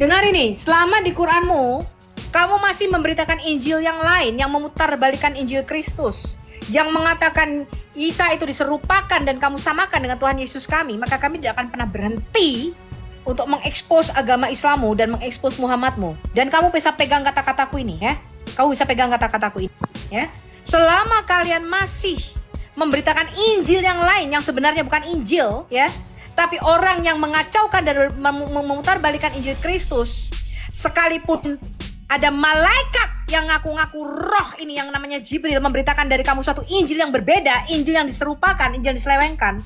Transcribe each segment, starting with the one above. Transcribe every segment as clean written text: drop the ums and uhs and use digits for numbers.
Dengar ini, selama di Quranmu, kamu masih memberitakan Injil yang lain yang memutarbalikan Injil Kristus, yang mengatakan Isa itu diserupakan dan kamu samakan dengan Tuhan Yesus kami, maka kami tidak akan pernah berhenti untuk mengekspos agama Islammu dan mengekspos Muhammadmu. Dan kamu bisa pegang kata-kataku ini ya. Kamu bisa pegang kata-kataku ini ya. Selama kalian masih memberitakan Injil yang lain yang sebenarnya bukan Injil ya, tapi orang yang mengacaukan dan memutarbalikan Injil Kristus, sekalipun ada malaikat yang ngaku-ngaku roh ini yang namanya Jibril memberitakan dari kamu suatu Injil yang berbeda, Injil yang diserupakan, Injil yang diselewengkan,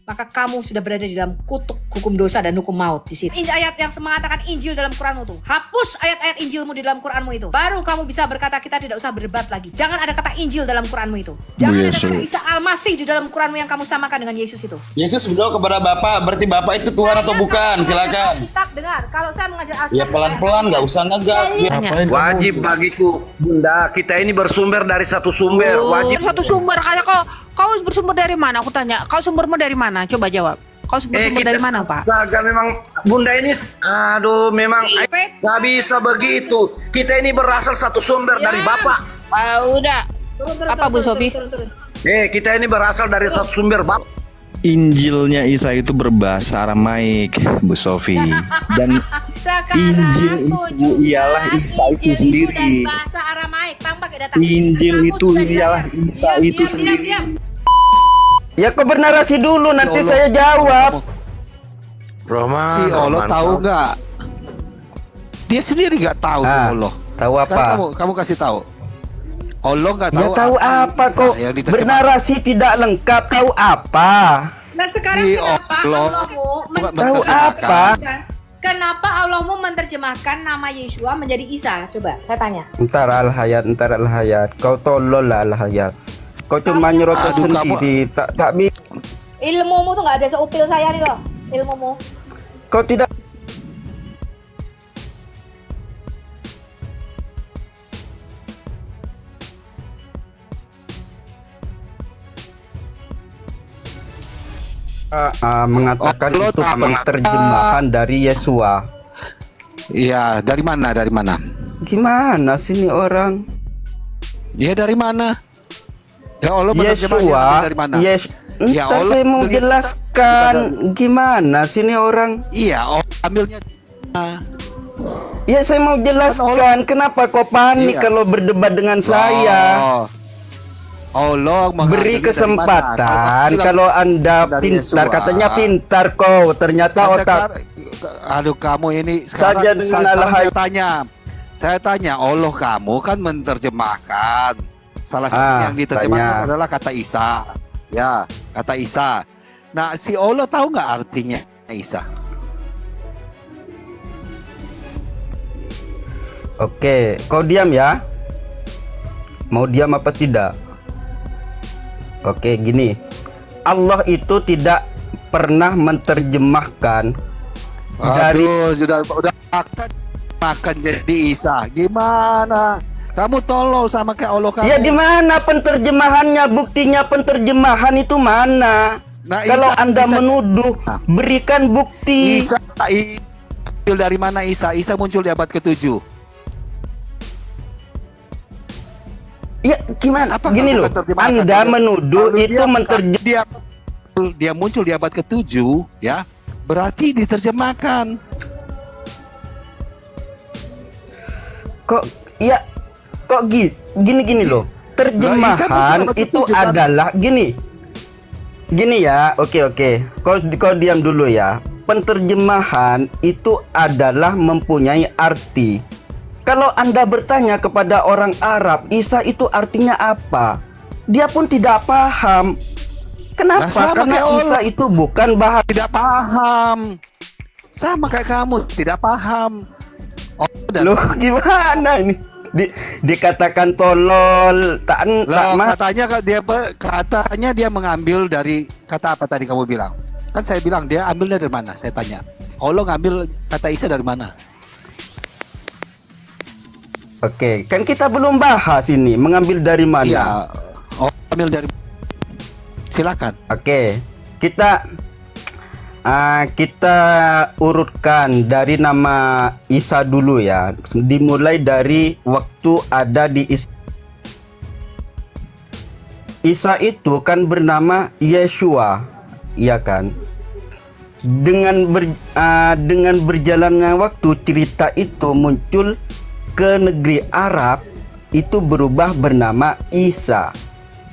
maka kamu sudah berada di dalam kutuk hukum dosa dan hukum maut di situ. Ayat yang mengatakan Injil dalam Quranmu tuh, hapus ayat-ayat Injilmu di dalam Quranmu itu. Baru kamu bisa berkata kita tidak usah berdebat lagi. Jangan ada kata Injil dalam Quranmu itu. Jangan ada kata Isa Al-Masih di dalam Quranmu yang kamu samakan dengan Yesus itu. Yesus berdoa kepada Bapa, berarti Bapa itu Tuhan atau bukan? Silakan. Alkitab, dengar, kalau saya mengajar Alkitab. Ya pelan-pelan, nggak usah ngegas. Wajib bagiku, Bunda. Kita ini bersumber dari satu sumber. Wajib. Satu sumber. Kayak kau bersumber dari mana? Aku tanya. Kau sumbermu dari mana? Coba jawab. Kau sumber dari mana, Pak? Agak memang Bunda ini, aduh, memang nggak bisa begitu. Kita ini berasal satu sumber dari Bapak. Udah. Apa Bu Sofi? Kita ini berasal dari satu sumber Bapak. Injilnya Isa itu berbahasa Aramaik, Bu Sofi. Dan Injil itu ialah Isa itu sendiri. Bahasa Aramaik, Injil itu ialah Isa itu sendiri. Ya kau bernarasi dulu, nanti saya jawab. Roma, Si Allah tahu nggak? Dia sendiri nggak tahu si Allah. Tahu apa? Sekarang kamu kasih tahu. Allah nggak tahu. Ya tahu apa Isa kau yang diterjemahkan. bernarasi tidak lengkap. Tahu apa? Nah sekarang Si kenapa Allah Allahmu Tahu apa? Kenapa Allahmu menerjemahkan nama Yeshua menjadi Isa? Coba saya tanya. Entar al-hayat. Kau tolol lah al-hayat. Kau cuma nyerocos sendiri. Tak bisa. Ilmumu tuh nggak ada seupil saya nih loh. Ilmumu. Kau tidak. Mengatakan Allah itu tahu. penerjemahan dari Yesua. Iya, dari mana? Dari mana? Gimana sih ini orang? Ya dari mana? Ya Allah menerjemahnya Yesua. dari mana? Entar Allah saya mau beli- jelaskan. Gimana sih ini orang? Iya, Allah ambilnya. Ya saya mau jelaskan. Kenapa kau panik Iya. kalau berdebat dengan saya? Oh. Allah Beri mengambilnya dari kesempatan. mana? Kalau anda dari pintar, Yesua. katanya pintar kau. Ternyata Nah, otak. aduh kamu ini Saja dengan sekarang alhayat. saya tanya Allah kamu kan menerjemahkan salah satu yang diterjemahkan tanya. adalah kata Isa ya kata Isa. Nah si Allah tahu nggak artinya Isa? Oke, kau diam ya. Mau diam apa tidak? Oke, gini. Allah itu tidak pernah menerjemahkan dari Aduh udah makan jadi Isa gimana? Kamu tolol sama kayak Allah kamu. Ya di mana penterjemahannya? Buktinya penterjemahan itu mana? Nah, Kalau Isa Anda bisa- menuduh, berikan bukti. Isa muncul dari mana Isa? Isa muncul di abad ke-7. Ya gimana? Apa Gini kamu loh, menerjemahkan? Anda menuduh Kalau itu dia muncul di abad ke-7 ya, berarti diterjemahkan. kok ya kok gini loh. Lah, Isa muncul Terjemahan abad itu ke-7 kan? adalah gini ya. Oke. Kau diam dulu ya. Penterjemahan itu adalah mempunyai arti. Kalau Anda bertanya kepada orang Arab, Isa itu artinya apa? Dia pun tidak paham. Kenapa? Nah, sama Karena kayak Isa Allah. itu bukan bahasa. Tidak paham. Sama kayak kamu, tidak paham. Oh, udah. Loh, gimana ini? Dikatakan tolol, katanya dia mengambil dari kata apa tadi kamu bilang? Kan saya bilang dia ambilnya dari mana? Saya tanya. Allah ngambil kata Isa dari mana? Oke, kan kita belum bahas ini mengambil dari mana. Iya. Oh, ambil dari. Silakan. Oke, kita kita urutkan dari nama Isa dulu ya. Dimulai dari waktu ada di Isa itu kan bernama Yeshua, ya kan? Dengan berjalannya waktu, cerita itu muncul ke negeri Arab, itu berubah bernama Isa.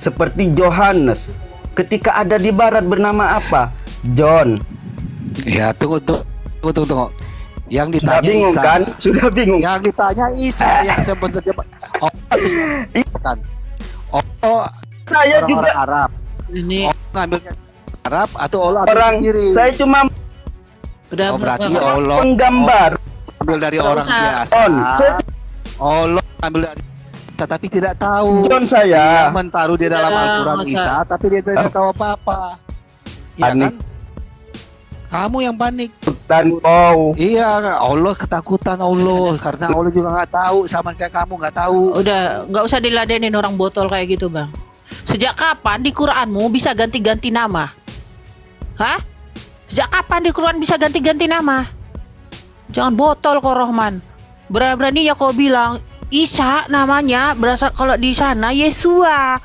Seperti Yohanes, ketika ada di barat bernama apa? John. Ya, tunggu. Yang Sudah ditanya bingung Isa. kan? Sudah bingung. Yang ditanya Isa yang sebenarnya kan. Saya juga Orang Arab. Ini Ngambilnya Arab atau Allah ambil orang, sendiri? saya cuma udah Berarti Allah penggambar. ambil dari Nggak orang usah. biasa. John, saya Allah ambil dari tetapi tidak tahu. John Dia saya. mentaruh di dalam Udah, Al-Quran nggak usah. Isa, tapi dia tidak tahu apa-apa. Ya Panik. kan? Kamu yang panik. Dan kau Iya, Allah ketakutan Allah karena Allah juga nggak tahu sama kayak kamu nggak tahu. udah nggak usah diladenin orang botol kayak gitu, Bang. Sejak kapan di Quranmu bisa ganti-ganti nama? Hah? Sejak kapan di Quran bisa ganti-ganti nama? Jangan botol kok, Rohman. Berani-berani ya kau bilang Isa namanya berasal kalau di sana Yesua.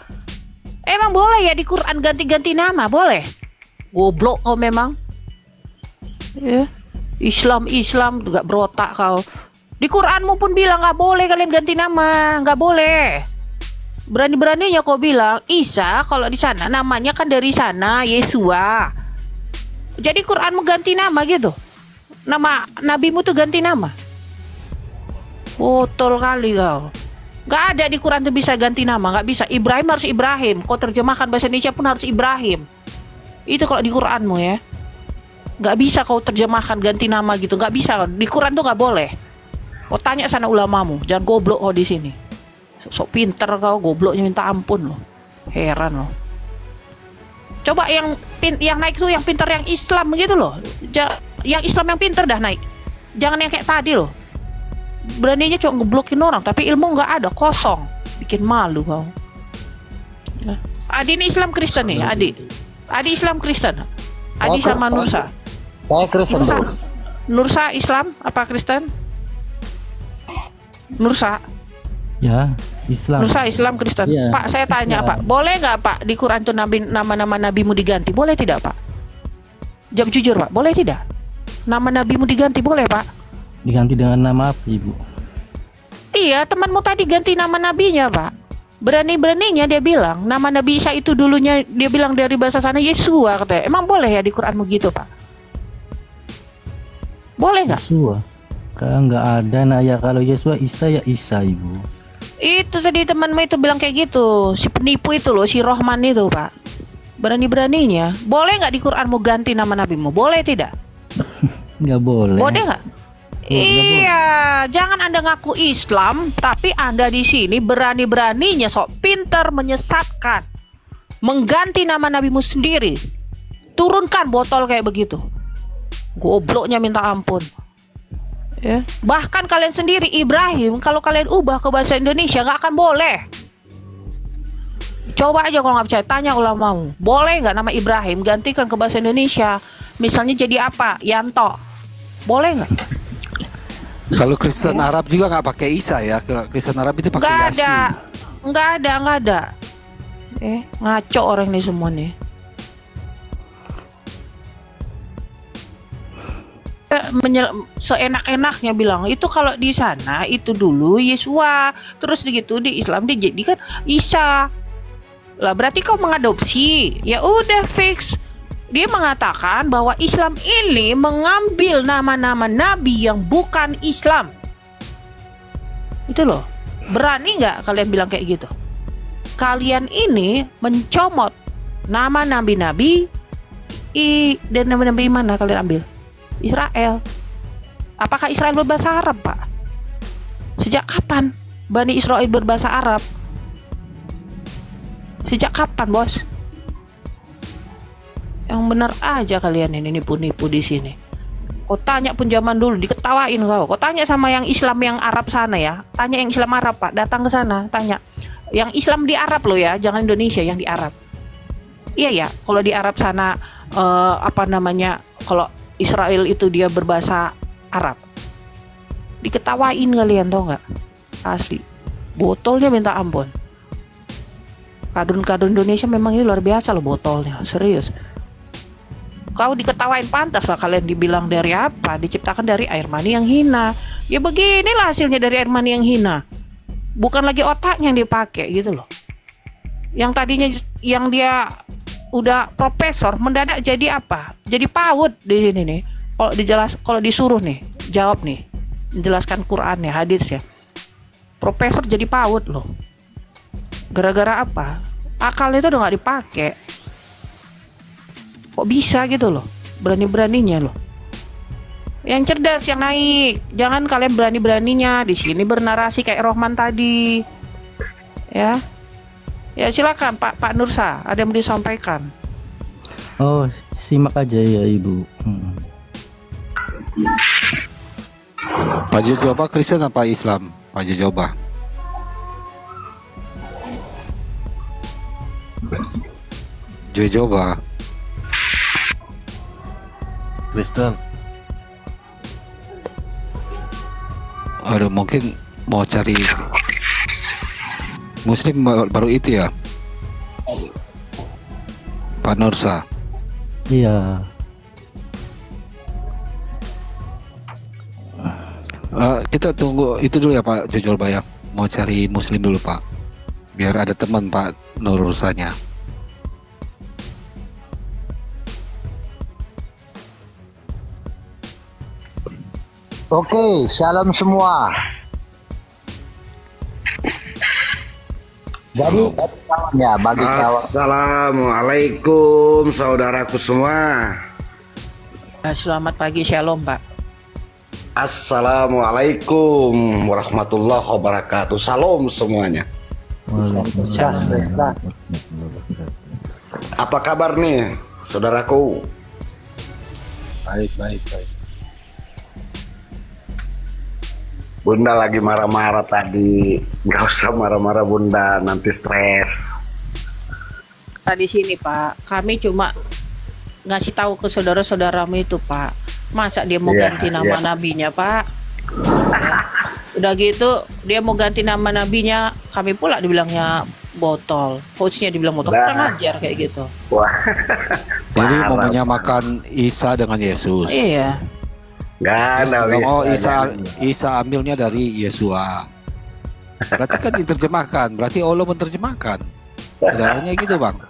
Emang boleh ya di Quran ganti-ganti nama? Boleh? Goblok kau memang. Ya. Islam nggak berotak kau. Di Quranmu pun bilang nggak boleh kalian ganti nama, nggak boleh. Berani-beraninya kau bilang Isa kalau di sana namanya kan dari sana Yesua. Jadi Quranmu ganti nama gitu. Nama nabimu tuh ganti nama. Botol kali kau. Nggak ada di Quran tuh bisa ganti nama, nggak bisa. Ibrahim harus Ibrahim. Kau terjemahkan bahasa Indonesia pun harus Ibrahim. Itu kalau di Quranmu ya. Nggak bisa kau terjemahkan ganti nama gitu, nggak bisa. Di Quran tuh nggak boleh. Kau tanya sana ulamamu, jangan goblok kau di sini. Sok pinter kau, gobloknya minta ampun loh. Heran loh. Coba yang naik tuh yang pinter yang Islam gitu loh. Yang Islam yang pinter dah naik. Jangan yang kayak tadi loh. Beraninya cuma ngeblokin orang, tapi ilmu nggak ada, kosong. Bikin malu kau. Ya. Adi ini Islam Kristen nih, Adi. Adi Islam Kristen. Adi sama Nursa. Saya Kristen. Nursa Islam apa Kristen? Nursa. Ya, Islam. Nursa Islam Kristen. Iya. Pak, saya tanya Pak, boleh nggak Pak di Quran tuh nama-nama nabimu diganti? Boleh tidak Pak? Jawab jujur Pak, boleh tidak? Nama nabimu diganti boleh Pak? Diganti dengan nama apa, Ibu? Iya, temanmu tadi ganti nama nabinya Pak. Berani-beraninya dia bilang nama Nabi Isa itu dulunya dia bilang dari bahasa sana Yesua katanya. Emang boleh ya di Quranmu gitu Pak? Boleh nggak? Yesua. Kan nggak ada nah ya, kalau Yesua Isa ya Isa, Ibu. Itu tadi temanmu itu bilang kayak gitu. Si penipu itu loh, si Rohman itu Pak. Berani-beraninya. Boleh nggak di Quranmu ganti nama nabimu? Boleh tidak? Nggak boleh. Boleh nggak? Iya, jangan Anda ngaku Islam, tapi Anda di sini berani-beraninya sok pintar menyesatkan, mengganti nama nabimu sendiri. Turunkan botol kayak begitu. Gobloknya minta ampun. Ya. Bahkan kalian sendiri Ibrahim, kalau kalian ubah ke bahasa Indonesia nggak akan boleh. Coba aja kalau nggak percaya, tanya ulamamu. Boleh nggak nama Ibrahim gantikan ke bahasa Indonesia? Misalnya jadi apa? Yanto. Boleh nggak? Kalau Kristen Arab juga nggak pakai Isa ya. Kalau Kristen Arab itu pakai Yasin. Nggak ada. Ngaco orang ini semua nih. Seenak-enaknya bilang itu kalau di sana itu dulu Yesua, terus begitu di Islam dijadikan Isa. Lah berarti kau mengadopsi. Ya udah fix. Dia mengatakan bahwa Islam ini mengambil nama-nama nabi yang bukan Islam. Itu loh. Berani nggak kalian bilang kayak gitu? Kalian ini mencomot nama nabi-nabi dan nabi-nabi mana kalian ambil? Israel. Apakah Israel berbahasa Arab, Pak? Sejak kapan Bani Israel berbahasa Arab? Sejak kapan, Bos? Yang benar aja kalian ini nipu-nipu di sini. Kau tanya pun zaman dulu diketawain kau. Kau tanya sama yang Islam yang Arab sana ya. Tanya yang Islam Arab Pak, datang ke sana, tanya. Yang Islam di Arab loh ya, jangan Indonesia, yang di Arab. Iya ya, kalau di Arab sana apa namanya, kalau Israel itu dia berbahasa Arab, diketawain kalian, tau nggak? Asli, botolnya minta ampun. Kadun-kadun Indonesia memang ini luar biasa loh botolnya, serius. Kau diketawain, pantas lah kalian dibilang dari apa? Diciptakan dari air mani yang hina. Ya beginilah hasilnya dari air mani yang hina. Bukan lagi otaknya yang dipakai gitu loh. Yang tadinya yang dia udah profesor mendadak jadi apa? Jadi PAUD di sini nih. Kalau disuruh nih, jawab nih, menjelaskan Qurannya, hadisnya. Profesor jadi PAUD loh. Gara-gara apa? Akalnya itu udah nggak dipakai. Kok bisa gitu loh? Berani-beraninya loh. Yang cerdas yang naik. Jangan kalian berani-beraninya di sini bernarasi kayak Rohman tadi. Ya. Ya silakan Pak Nursa, ada yang mau disampaikan. Oh, simak aja ya Ibu. Pak Jojoba Kristen apa Islam? Pak Jojoba. Jojoba Kristen. Aduh, mungkin mau cari Muslim baru itu ya, Pak Nursa. Iya. Kita tunggu itu dulu ya Pak Jojoba ya. Mau cari Muslim dulu Pak, biar ada teman Pak Nursanya. Oke, shalom semua. Jadi kawannya bagi kawan. Assalamualaikum saudaraku semua. Selamat pagi, shalom Pak. Assalamualaikum warahmatullahi wabarakatuh. Salam semuanya. Apa kabar nih saudaraku? Baik. Bunda lagi marah-marah tadi. Gak usah marah-marah Bunda, nanti stres. Di sini Pak, kami cuma ngasih tahu ke saudara-saudaramu itu Pak. Masa dia mau ganti nama nabinya Pak? Udah gitu dia mau ganti nama nabinya, kami pula dibilangnya botol. Coachnya dibilang botol, kurang ajar kayak gitu. Wah. Jadi mau menyamakan Isa dengan Yesus. Iya. Gak ada. Oh, Isa ambilnya dari Yesua. Berarti kan diterjemahkan, berarti Allah menerjemahkan. Saudaranya gitu Bang.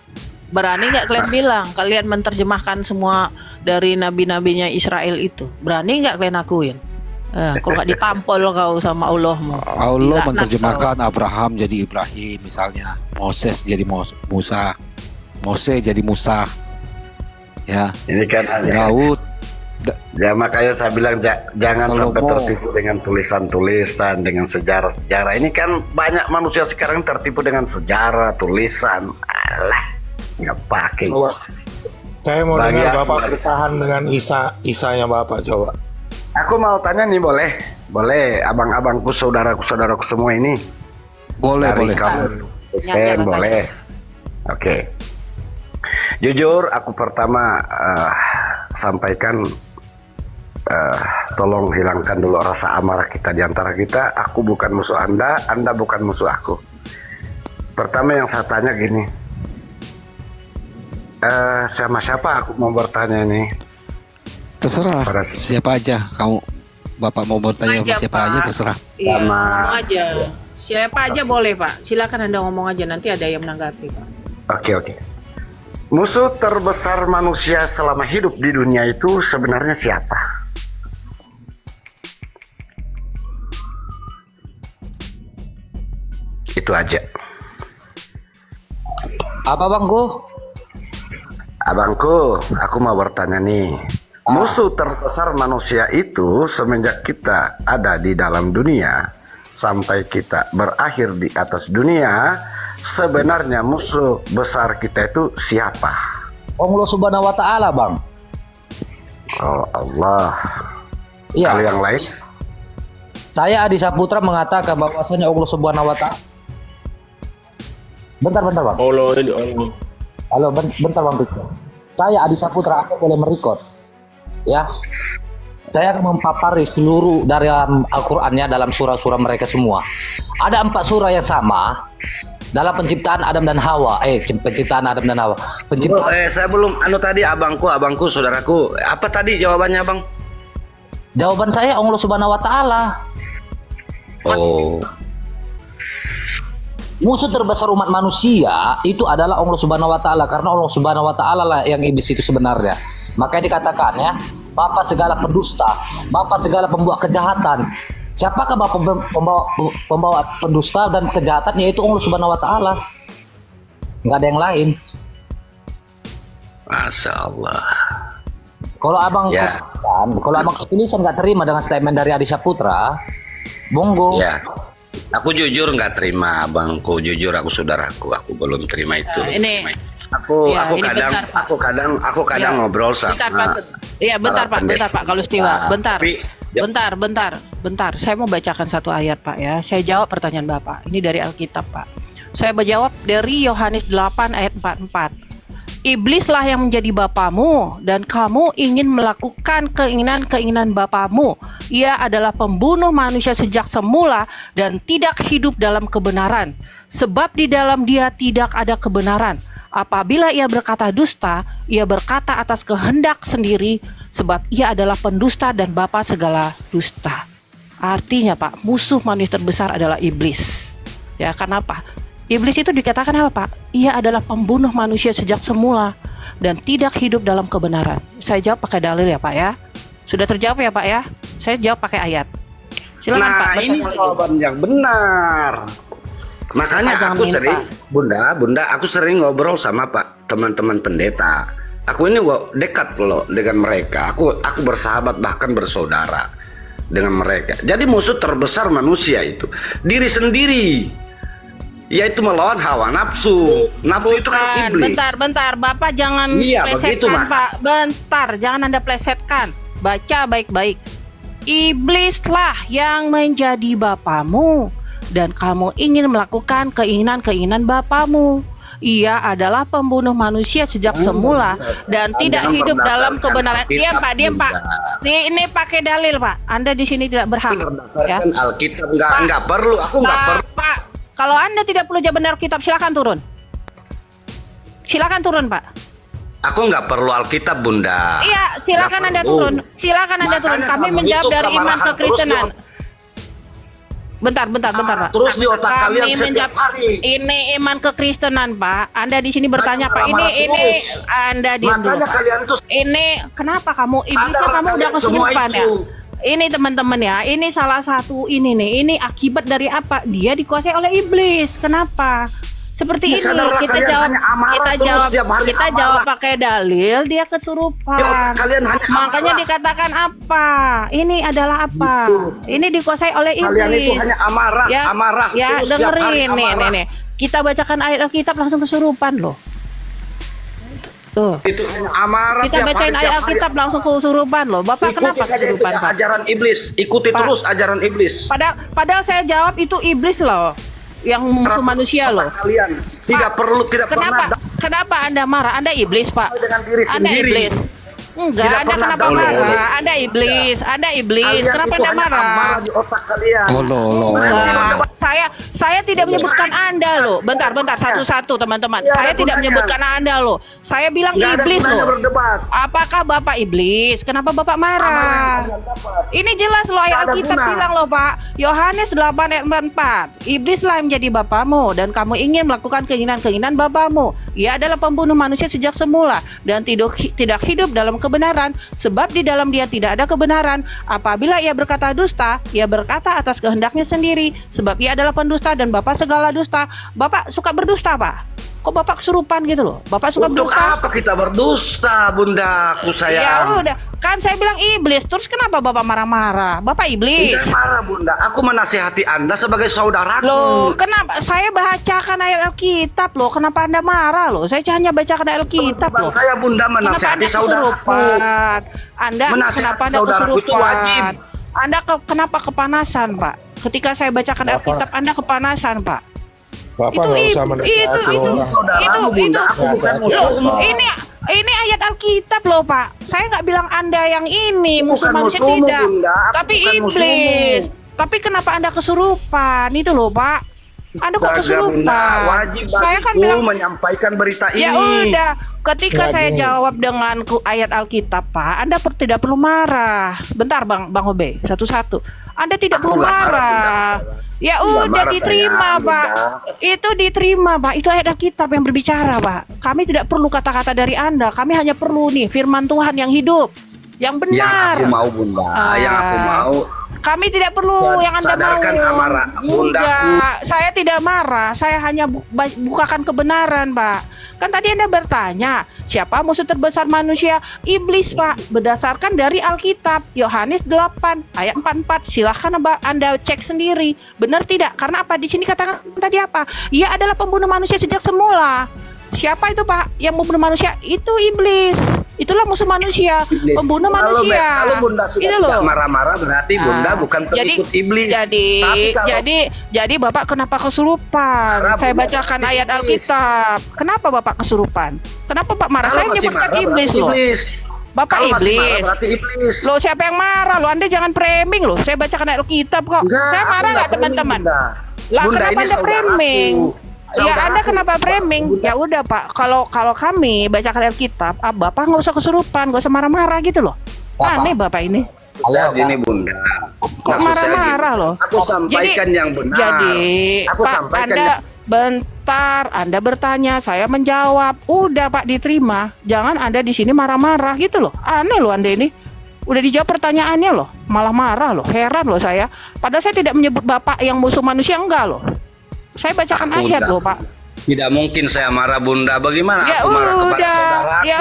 Berani nggak kalian bilang kalian menerjemahkan semua dari nabi-nabinya Israel itu? Berani nggak kalian akuin? Kalau nggak ditampol kau sama Allahmu. Allah menerjemahkan Abraham jadi Ibrahim misalnya, Moses jadi Musa, Mose jadi Musa, ya. Ini kan Daud. Ya makanya saya bilang jangan Salomo. sampai tertipu dengan tulisan-tulisan, dengan sejarah-sejarah. Ini kan banyak manusia sekarang tertipu dengan sejarah, tulisan. Alah, nggak pakai. Saya mau Bagi dengar aku, Bapak bertahan dengan Isanya Bapak, coba. Aku mau tanya nih, boleh abang-abangku, saudaraku semua ini. Boleh. Kamu Kristen, boleh. Oke. Jujur, aku pertama sampaikan, tolong hilangkan dulu rasa amarah kita di antara kita. Aku bukan musuh Anda bukan musuh aku. Pertama yang saya tanya gini, sama siapa aku mau bertanya ini? Terserah. Siapa aja kamu, Bapak mau bertanya sama siapa aja terserah. Iya, ngomong aja. Siapa aja boleh Pak. Silakan Anda ngomong aja, nanti ada yang menanggapi Pak. Oke. Musuh terbesar manusia selama hidup di dunia itu sebenarnya siapa? Itu aja. Apa Bangku? Abangku, aku mau bertanya nih. Musuh terbesar manusia itu semenjak kita ada di dalam dunia sampai kita berakhir di atas dunia, sebenarnya musuh besar kita itu siapa? Allah Subhanahu wa Ta'ala, Bang. Oh Allah. Iya. Kalau yang lain? Saya Adi Saputra mengatakan bahwasanya Allah Subhanahu wa Ta'ala. Bentar Bang. Allah ini Allah. Halo, bentar Bang Piko. Saya Adi Saputra, aku boleh merekod. Ya. Saya akan mempapari seluruh dari Al-Qur'annya dalam surah-surah mereka semua. Ada 4 surah yang sama dalam penciptaan Adam dan Hawa. Penciptaan Adam dan Hawa. Saya belum tadi abangku, saudaraku. Apa tadi jawabannya, Bang? Jawaban saya Allah Subhanahu wa taala. Oh. Musuh terbesar umat manusia itu adalah Allah Subhanahu wa taala, karena Allah Subhanahu wa taala lah yang iblis itu sebenarnya. Makanya dikatakan ya, bapa segala pendusta, bapa segala pembawa kejahatan. Siapakah bapa pembawa pendusta dan kejahatan? Yaitu Allah Subhanahu wa taala. Nggak ada yang lain. Masya Allah. Kalau abang ketulisan nggak terima dengan statement dari Adi Saputra, monggo. Ya. Aku jujur nggak terima, abangku. Jujur aku saudaraku, aku belum terima itu. Aku kadang ngobrol sama. Bentar Pak Galustiwa. Bentar. Saya mau bacakan satu ayat Pak ya. Saya jawab pertanyaan Bapak. Ini dari Alkitab Pak. Saya menjawab dari Yohanes 8 ayat 44. Iblislah yang menjadi bapamu dan kamu ingin melakukan keinginan-keinginan bapamu. Ia adalah pembunuh manusia sejak semula dan tidak hidup dalam kebenaran. Sebab di dalam dia tidak ada kebenaran. Apabila ia berkata dusta, ia berkata atas kehendak sendiri, sebab ia adalah pendusta dan bapa segala dusta. Artinya Pak, musuh manusia terbesar adalah iblis. Ya, kenapa? Iblis itu dikatakan apa Pak? Ia adalah pembunuh manusia sejak semula dan tidak hidup dalam kebenaran. Saya jawab pakai dalil ya Pak ya. Sudah terjawab ya Pak ya? Saya jawab pakai ayat. Silakan Pak. Nah ini jawaban yang benar. Makanya aku sering, Bunda, aku sering ngobrol sama Pak teman-teman pendeta. Aku ini dekat loh dengan mereka. Aku bersahabat bahkan bersaudara dengan mereka. Jadi musuh terbesar manusia itu diri sendiri. Yaitu melawan hawa nafsu. Nafsu itu kan iblis. Bentar, Bapak jangan plesetkan Pak. Bentar, jangan Anda plesetkan. Baca baik-baik. Iblislah yang menjadi bapamu dan kamu ingin melakukan keinginan-keinginan bapamu. Ia adalah pembunuh manusia sejak semula dan tidak hidup dalam kebenaran. Diam Pak. Ini pakai dalil Pak. Anda di sini tidak berhak. Ya. Alkitab enggak perlu. Aku enggak perlu. Pak, kalau Anda tidak perlu jawab benar Alkitab, silakan turun. Silakan turun, Pak. Aku nggak perlu Alkitab, Bunda. Iya, silakan Anda turun. Silakan Anda turun. Kami menjawab dari iman kekristenan. Bentar, Pak. Terus di otak kalian setiap hari. Ini iman kekristenan, Pak. Anda di sini bertanya, Pak. Ini Anda di Makanya kalian itu. Ini kenapa kamu iblisnya kamu udah kesurupan ya? Ini teman-teman ya, ini salah satu ini akibat dari apa? Dia dikuasai oleh iblis. Kenapa? Seperti ini kita jawab pakai dalil, dia kesurupan. Makanya dikatakan apa? Ini adalah apa? Ini dikuasai oleh iblis. Kalian itu hanya amarah. Ya, dengerin nih. Kita bacakan ayat Alkitab langsung kesurupan loh. Tuh. Itu amarah. Kita bacain ayat Alkitab langsung kesurupan loh. Bapak kenapa kesurupan, Pak? Ajaran iblis. Ikuti terus ajaran iblis. Padahal saya jawab itu iblis loh. Yang musuh manusia loh. Kalian tidak pernah. Kenapa Anda marah? Anda iblis, Pak. Anda iblis. Enggak, Anda kenapa marah? Anda iblis. Kenapa Anda marah? Di otak kalian. Saya tidak menyebutkan Anda loh. Bentar, satu-satu teman-teman. Saya tidak menyebutkan Anda loh. Saya bilang iblis loh. Apakah Bapak iblis? Kenapa Bapak marah? Ini jelas loh ayat Alkitab bilang loh Pak. Yohanes 8 ayat 4. Iblislah yang menjadi bapamu dan kamu ingin melakukan keinginan-keinginan bapamu. Ia adalah pembunuh manusia sejak semula dan tidak hidup dalam kebenaran, sebab di dalam dia tidak ada kebenaran. Apabila ia berkata dusta, ia berkata atas kehendaknya sendiri, sebab ia adalah pendusta dan bapa segala dusta. Bapak suka berdusta, Pak? Kok Bapak kesurupan gitu loh? Bapak suka berdusta? Untuk apa kita berdusta, Bunda? Aku sayang. Ya udah, kan saya bilang iblis. Terus kenapa Bapak marah-marah? Bapak iblis. Tidak marah, Bunda. Aku menasihati Anda sebagai saudaraku. Loh, kenapa? Saya bacakan ayat Alkitab loh. Kenapa Anda marah loh? Saya hanya bacakan ayat Alkitab loh. Saya Bunda menasihati saudaraku. Kenapa Anda kesurupan? Anda kenapa kepanasan, Pak? Ketika saya bacakan Alkitab, Anda kepanasan, Pak. Bapak nggak usah menasihati orang. Saudaramu, Bunda. Aku bukan musuhmu. Ini ayat Alkitab loh Pak. Saya nggak bilang Anda yang ini musuh Bukan manusia musuhmu, tidak, Bunda. Aku tapi bukan iblis. musuhmu. Tapi kenapa Anda kesurupan? Itu loh Pak. Anda kok Jaga, Bunda. kesurupan? Wajib Saya kan bagiku bilang menyampaikan berita ini. ya udah. Ketika Ya, saya gini. jawab dengan ayat Alkitab Pak, Anda tidak perlu marah. Bentar Bang Obe, satu-satu. Anda tidak Aku perlu nggak marah, marah. Ya Nggak udah marah, diterima sayang, Pak. Bunda. Itu diterima Pak. Itu ayat Alkitab yang berbicara Pak. Kami tidak perlu kata-kata dari Anda. Kami hanya perlu nih firman Tuhan yang hidup, yang Yang benar. aku mau, Bunda. Yang aku mau. Kami tidak perlu yang Anda Sadarkan mau. amarah bundaku. Enggak, saya tidak marah. Saya hanya bukakan kebenaran, Pak. Kan tadi Anda bertanya, siapa musuh terbesar manusia? Iblis, Pak. Berdasarkan dari Alkitab, Yohanes 8 ayat 44. Silahkan Anda cek sendiri. Benar tidak? Karena apa? Di sini katakan tadi apa? Ia adalah pembunuh manusia sejak semula. Siapa itu Pak yang membunuh manusia? Itu iblis. Itulah musuh manusia, Iblis. pembunuh manusia. Kalau Bunda sudah Itu tidak loh. marah-marah berarti Bunda bukan pengikut iblis. Tapi kalau Jadi Bapak kenapa kesurupan? Marah, Saya Bunda, bacakan berarti ayat iblis. Alkitab. Kenapa Bapak kesurupan? Kenapa Pak marah? kalau Saya masih menyebutkan marah iblis berarti loh. iblis. Bapak Kalau masih marah iblis. berarti iblis. Loh siapa yang marah loh? Anda jangan framing loh. Saya bacakan ayat Alkitab kok. Enggak, Saya aku marah enggak nggak framing, teman-teman? Bunda. Lah Bunda, kenapa ini Anda framing? Ya Saudaraku. Anda kenapa framing? Bunda. Ya udah Pak, kalau kami bacakan Alkitab, Bapak nggak usah kesurupan, nggak usah marah-marah gitu loh. Bapak. Aneh Bapak ini. Ya gini Bunda. Kok Maksud saya marah-marah gini, loh? Aku sampaikan yang benar. Jadi aku Pak, sampaikan Anda yang bentar, Anda bertanya, saya menjawab. Udah Pak diterima. Jangan Anda di sini marah-marah gitu loh. Aneh loh Anda ini. Udah dijawab pertanyaannya loh, malah marah loh. Heran loh saya. Padahal saya tidak menyebut Bapak yang musuh manusia, enggak loh. Saya bacakan Aku ayat udah. loh Pak. Tidak mungkin saya marah Bunda. Bagaimana Ya aku marah kepada udah, saudaraku? ya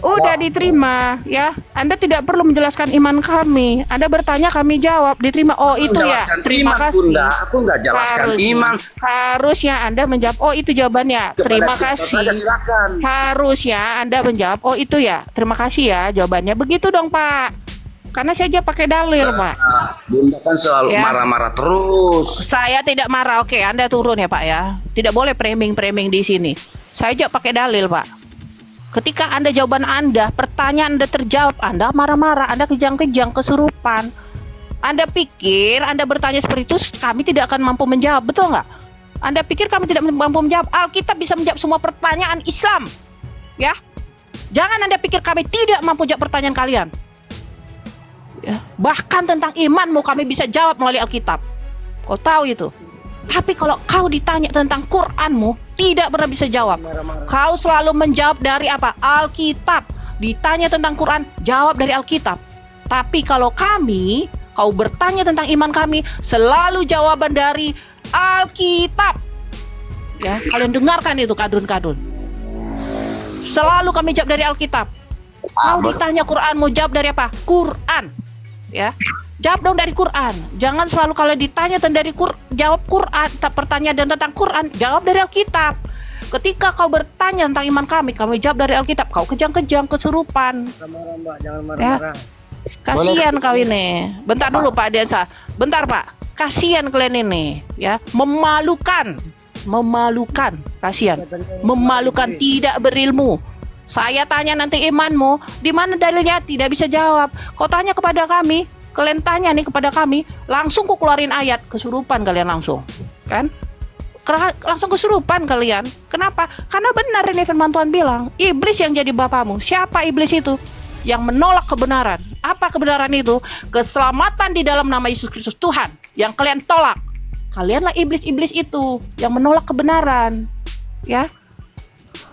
udah diterima ya. Anda tidak perlu menjelaskan iman kami. Anda bertanya kami jawab, diterima. Oh itu ya. Menjelaskan Terima iman, kasih. Bunda. Aku nggak jelaskan iman. Harusnya Anda menjawab. Oh itu jawabannya. Kepada Terima siapa kasih. saja, silakan. Harusnya Anda menjawab. Oh itu ya. Terima kasih ya jawabannya. Begitu dong Pak. Karena saya aja pakai dalil Pak. Nah, Bunda kan selalu Ya. marah-marah terus. Saya tidak marah. Oke, Anda turun ya Pak ya. Tidak boleh framing-framing di sini. Saya aja pakai dalil Pak. Ketika Anda jawaban Anda, pertanyaan Anda terjawab, Anda marah-marah, Anda kejang-kejang, kesurupan. Anda pikir Anda bertanya seperti itu, kami tidak akan mampu menjawab, betul nggak? Anda pikir kami tidak mampu menjawab? Alkitab bisa menjawab semua pertanyaan Islam, ya? Jangan Anda pikir kami tidak mampu jawab pertanyaan kalian. Ya, bahkan tentang imanmu kami bisa jawab melalui Alkitab. Kau tahu itu. Tapi kalau kau ditanya tentang Quranmu, tidak pernah bisa jawab. Kau selalu menjawab dari apa? Alkitab. Ditanya tentang Quran, jawab dari Alkitab. Tapi kalau kami, kau bertanya tentang iman kami, selalu jawaban dari Alkitab. Ya, kalian dengarkan itu kadrun-kadrun. Selalu kami jawab dari Alkitab. Kau ditanya Quranmu, jawab dari apa? Quran. Ya, jawab dong dari Quran. Jangan selalu kalau ditanya dari jawab Quran. Pertanyaan dan tentang Quran, jawab dari Alkitab. Ketika kau bertanya tentang iman kami jawab dari Alkitab. Kau kejang-kejang, kesurupan. Ya. Kasihan kau ini. Bentar dulu Pak Diansa. Bentar Pak. Kasihan kalian ini. Ya, memalukan. Kasihan. Memalukan, tidak berilmu. Saya tanya nanti imanmu, di mana dalilnya? Tidak bisa jawab. Kau tanya kepada kami, kalian tanya nih kepada kami, langsung ku keluarin ayat, kesurupan kalian langsung, kan? Langsung kesurupan kalian. Kenapa? Karena benar ini firman Tuhan bilang, iblis yang jadi bapamu. Siapa iblis itu? Yang menolak kebenaran. Apa kebenaran itu? Keselamatan di dalam nama Yesus Kristus Tuhan yang kalian tolak. Kalianlah iblis-iblis itu yang menolak kebenaran, ya.